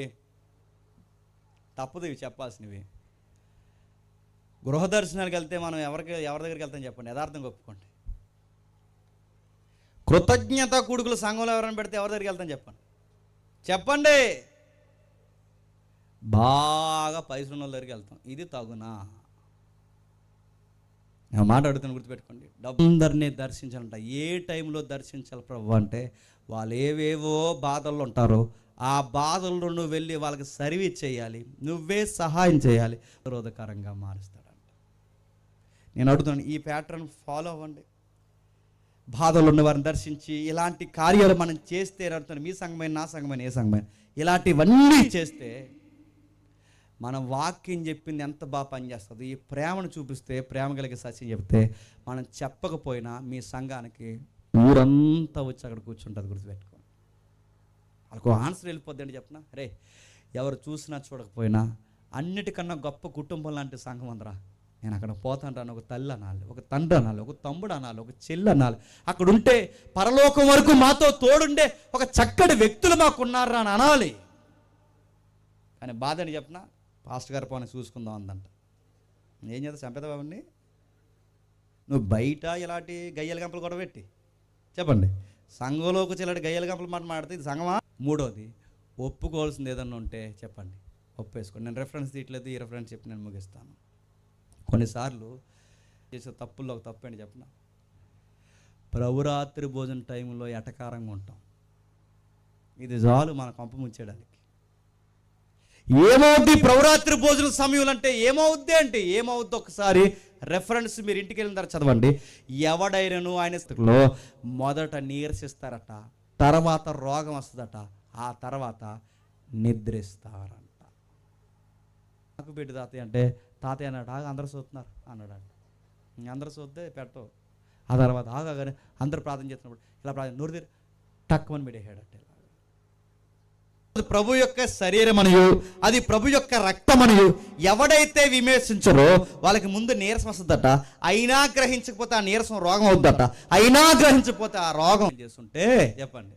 తప్పదు ఇవి చెప్పాల్సినవి. గృహ దర్శనానికి వెళ్తే మనం ఎవరి దగ్గరికి వెళ్తాం చెప్పండి, యథార్థంగా ఒప్పుకోండి. కృతజ్ఞత కూడుకుల సంఘంలో ఎవరైనా పెడితే ఎవరి దగ్గరికి వెళ్తాం చెప్పండి. బాగా పైసలు ఉన్న వాళ్ళ దగ్గరికి వెళ్తాం. ఇది తగునా? నేను మాట్లాడుతున్న గుర్తుపెట్టుకోండి. అందరినీ దర్శించాలంట. ఏ టైంలో దర్శించాలి ప్రభు అంటే, వాళ్ళు ఏవేవో బాధల్లో ఉంటారో ఆ బాధల్లో నువ్వు వెళ్ళి వాళ్ళకి సర్వీస్ చేయాలి, నువ్వే సహాయం చేయాలి, విరోధకరంగా మారుస్తాడంట. నేను అడుగుతున్నాను, ఈ ప్యాటర్న్ ఫాలో అవ్వండి. బాధలు ఉన్న వారిని దర్శించి ఇలాంటి కార్యాలు మనం చేస్తే అడుగుతాను, మీ సంఘమైన నా సంఘమైన ఏ సంఘమైన ఇలాంటివన్నీ చేస్తే మనం వాక్యం చెప్పింది ఎంత బాగా పనిచేస్తుంది. ఈ ప్రేమను చూపిస్తే, ప్రేమ కలిగే సత్యం చెప్తే, మనం చెప్పకపోయినా మీ సంఘానికి ఊరంతా వచ్చి అక్కడ కూర్చుంటుంది. గుర్తుపెట్టుకోండి. వాళ్ళకు ఆన్సర్ వెళ్ళిపోద్ది అండి. చెప్పనా? రే, ఎవరు చూసినా చూడకపోయినా అన్నిటికన్నా గొప్ప కుటుంబం లాంటి సంఘం అందరా. నేను అక్కడ పోతాంటాను. ఒక తల్లి అనాలి, ఒక తండ్రి అనాలి, ఒక తమ్ముడు అనాలి, ఒక చెల్లి అనాలి. అక్కడ ఉంటే పరలోకం వరకు మాతో తోడుండే ఒక చక్కటి వ్యక్తులు మాకున్నారా అని అనాలి. కానీ బాధ అని చెప్పనా, పాస్టర్ గారు పోనీ చూసుకుందాం అందంట. ఏం చేస్తా? చంపేదా బాబుని? నువ్వు బయట ఇలాంటి గయ్యల గంపలు కూడా పెట్టి చెప్పండి, సంఘంలోకి వచ్చి ఇలాంటి గయ్యల గంపలు మాట మాడితే ఇది సంఘమా? మూడోది, ఒప్పుకోవాల్సింది ఏదన్నా ఉంటే చెప్పండి, ఒప్పేసుకోండి. నేను రెఫరెన్స్ తీయట్లేదు, ఈ రెఫరెన్స్ చెప్పి నేను ముగిస్తాను. కొన్నిసార్లు చేసే తప్పుల్లో ఒక తప్పు ఏంటి చెప్పిన, ప్రభురాత్రి భోజన టైంలో ఎటకారంగా ఉంటాం. ఇది చాలు మన కొంప ముంచేయడానికి. ఏమవుద్ది ప్రభురాత్రి భోజన సమయంలో అంటే? ఏమవుద్ది అంటే ఏమవుద్ది ఒకసారి రెఫరెన్స్ మీరు ఇంటికి వెళ్ళిన తర్వాత చదవండి. ఎవడైనను ఆయన స్థితిలో మొదట నీరసిస్తారట, తర్వాత రోగం వస్తుందట, ఆ తర్వాత నిద్రిస్తారంట. నాకు పెట్టి తాతయ్య అంటే, తాతయ్య అన్నాడు, ఆగా అందరూ చూస్తున్నారు అన్నాడు. అందరూ చూస్తే పెట్టవు. ఆ తర్వాత ఆగానే అందరూ ప్రార్థన చేస్తున్నప్పుడు ఇలా ప్రార్థన నోరు తీరి టక్కుమని పెట్టేసాడట. ప్రభు యొక్క శరీరం అనియు, అది ప్రభు యొక్క రక్తం అనియు ఎవడైతే విమర్శించరో వాళ్ళకి ముందు నీరసం వస్తుందట. అయినా గ్రహించకపోతే ఆ నీరసం రోగం అవుద్దట. అయినా గ్రహించకపోతే ఆ రోగం చేస్తుంటే చెప్పండి,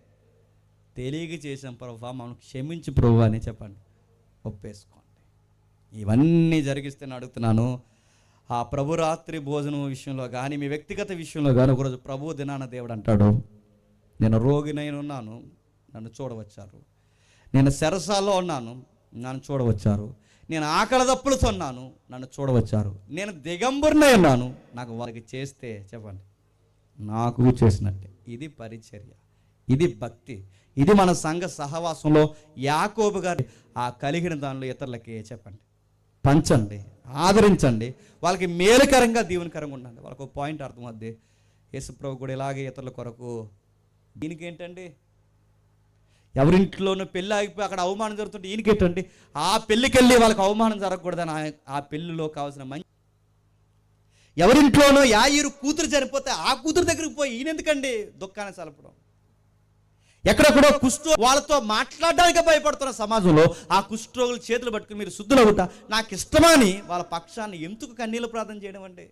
తెలియక చేసాం ప్రభు, మనం క్షమించి ప్రభు అని చెప్పండి, ఒప్పేసుకోండి. ఇవన్నీ జరిగిస్తే నేను అడుగుతున్నాను, ఆ ప్రభు రాత్రి భోజనం విషయంలో కానీ మీ వ్యక్తిగత విషయంలో కానీ ఒకరోజు ప్రభు దినాన దేవుడు అంటాడు, నేను రోగినైనా ఉన్నాను, నన్ను చూడవచ్చారు. నేను చెరసాల్లో ఉన్నాను, నన్ను చూడవచ్చారు. నేను ఆకలి దప్పులతో ఉన్నాను, నన్ను చూడవచ్చారు. నేను దిగంబరునై ఉన్నాను, నాకు వారికి చేస్తే చెప్పండి, నాకు చేసినట్టే. ఇది పరిచర్య, ఇది భక్తి, ఇది మన సంఘ సహవాసంలో యాకోబు గారి ఆ కలిగిన దానిలో ఇతరులకి చెప్పండి, పంచండి, ఆదరించండి, వాళ్ళకి మేలుకరంగా దీవెనకరంగా ఉండండి. వాళ్ళకు ఒక పాయింట్ అర్థమవుద్ది. యేసుప్రభు కూడా ఇలాగే ఇతరుల కొరకు. దీనికి ఏంటండి, ఎవరింట్లోనూ పెళ్ళి ఆగిపోయి అక్కడ అవమానం జరుగుతుంటే ఈయనకేంటండి, ఆ పెళ్ళికి వెళ్ళి వాళ్ళకి అవమానం జరగకూడదని ఆ పెళ్ళిలో కావాల్సిన మంచి. ఎవరింట్లోనూ యాయిరు కూతురు చనిపోతే ఆ కూతురు దగ్గరికి పోయి ఈయన ఎందుకండి దుఃఖాన్ని చలపడం. ఎక్కడెక్కడో వాళ్ళతో మాట్లాడడానికి భయపడుతున్న సమాజంలో ఆ కుష్ఠరోగులు చేతులు పట్టుకుని మీరు శుద్ధులవుట నాకు ఇష్టమని వాళ్ళ పక్షాన్ని ఎందుకు కన్నీళ్ళు ప్రార్థన చేయడం అండి?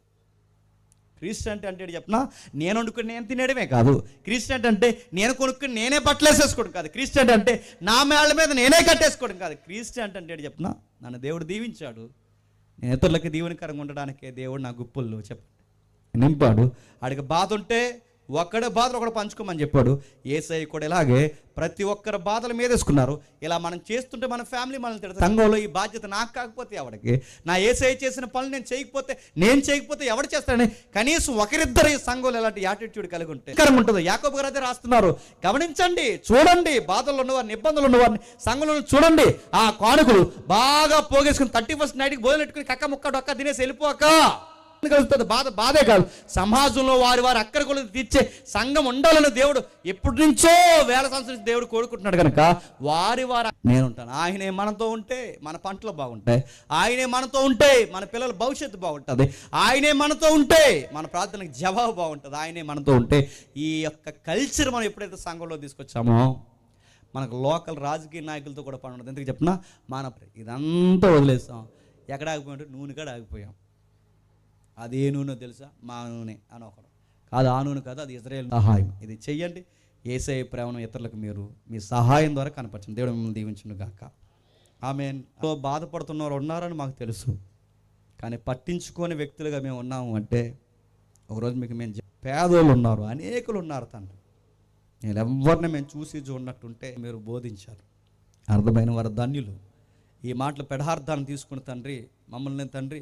క్రిస్టియన్ అంటే చెప్పినా నేను వండుకుని నేను తినేయడమే కాదు. క్రిస్టియన్ అంటే నేను కొనుక్కుని నేనే బట్టలేసేసుకోవడం కాదు. క్రిస్టియన్ అంటే నా మేళ్ళ మీద నేనే కట్టేసుకోవడం కాదు. క్రిస్టియన్ అంటే చెప్పినా నన్ను దేవుడు దీవించాడు, నేను ఇతరులకి దీవెనకరంగా ఉండడానికే దేవుడు నా గుప్పుల్లో చెప్పండి నింపాడు. ఆడికి బాధ ఉంటే ఒక్కడే బాధలు ఒకడు పంచుకోమని చెప్పాడు. యేసయ్య కూడా ఇలాగే ప్రతి ఒక్కరి బాధల మీద వేసుకున్నారు. ఇలా మనం చేస్తుంటే మన ఫ్యామిలీ మనల్ని తిడతారు. సంఘంలో ఈ బాధ్యత నాకు కాకపోతే ఎవరికి, నా యేసయ్య చేసిన పనులు నేను చేయకపోతే ఎవడు చేస్తాడని కనీసం ఒకరిద్దరు ఈ సంఘంలో ఇలాంటి యాటిట్యూడ్ కలిగి ఉంటే ఉంటుంది. యాకోబు గారు అదే రాస్తున్నారు. గమనించండి, చూడండి, బాధల్లో ఉన్నవారిని, ఇబ్బందులు ఉన్నవారిని సంఘంలో చూడండి. ఆ కానుకలు బాగా పోగేసుకుని 31st నైట్కి భోజనం పెట్టుకుని కక్క ముక్క డొక్క తినేసి వెళ్ళిపోక కలుగుతుంది. బాధే కాదు. సమాజంలో వారి అక్కర కొలు తీర్చే సంఘం ఉండాలని దేవుడు ఎప్పటి నుంచో వేల సంవత్సరాల నుంచి దేవుడు కోరుకుంటున్నాడు కనుక వారి నేనుంటాను. ఆయనే మనతో ఉంటే మన పంటలు బాగుంటాయి, ఆయనే మనతో ఉంటే మన పిల్లల భవిష్యత్తు బాగుంటుంది, ఆయనే మనతో ఉంటే మన ప్రార్థనకు జవాబు బాగుంటుంది, ఆయనే మనతో ఉంటే ఈ యొక్క కల్చర్ మనం ఎప్పుడైతే సంఘంలో తీసుకొచ్చామో మనకు లోకల్ రాజకీయ నాయకులతో కూడా పని ఉండదు. ఎందుకు చెప్పినా ఇదంతా వదిలేస్తాం. ఎక్కడ ఆగిపోయామంటే నూనె కాడ ఆగిపోయాం. అదే నూనె తెలుసా? మా నూనె అని ఒకడు, కాదు ఆ నూనె కాదు, అది ఇజ్రాయేల్ సహాయం. ఇది చెయ్యండి, యేసయ్య ప్రేమను ఇతరులకు మీరు మీ సహాయం ద్వారా కనపరచండి. దేవుడు మిమ్మల్ని దీవించును గాక. ఆమేన్. బాధపడుతున్నవారు ఉన్నారని మాకు తెలుసు, కానీ పట్టించుకోని వ్యక్తులుగా మేము ఉన్నాము అంటే ఒకరోజు మీకు మేము పేదోళ్ళు ఉన్నారు, అనేకులు ఉన్నారు తండ్రి. నేను ఎవరిని మేము చూసి చూడనట్టుంటే మీరు బోధించారు, అర్థమైన వారు ధన్యులు. ఈ మాటలు పెడార్థాన్ని తీసుకుని తండ్రి మమ్మల్ని తండ్రి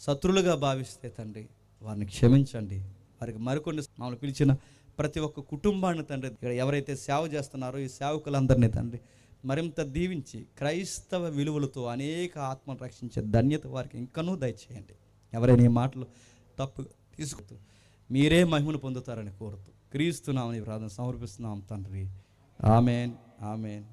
శత్రులుగా భావిస్తే తండ్రి వారిని క్షమించండి. వారికి మరికొన్ని మమ్మల్ని పిలిచిన ప్రతి ఒక్క కుటుంబాన్ని తండ్రి, ఇక్కడ ఎవరైతే సేవ చేస్తున్నారో ఈ సేవకులందరినీ తండ్రి మరింత దీవించి క్రైస్తవ విలువలతో అనేక ఆత్మను రక్షించే ధన్యత వారికి ఇంకనూ దయచేయండి. ఎవరైనా ఈ మాటలు తప్పు తీసుకుంటూ మీరే మహిమను పొందుతారని కోరుతూ క్రీస్తునామని ప్రార్థన సమర్పిస్తున్నాం తండ్రి. Amen, amen.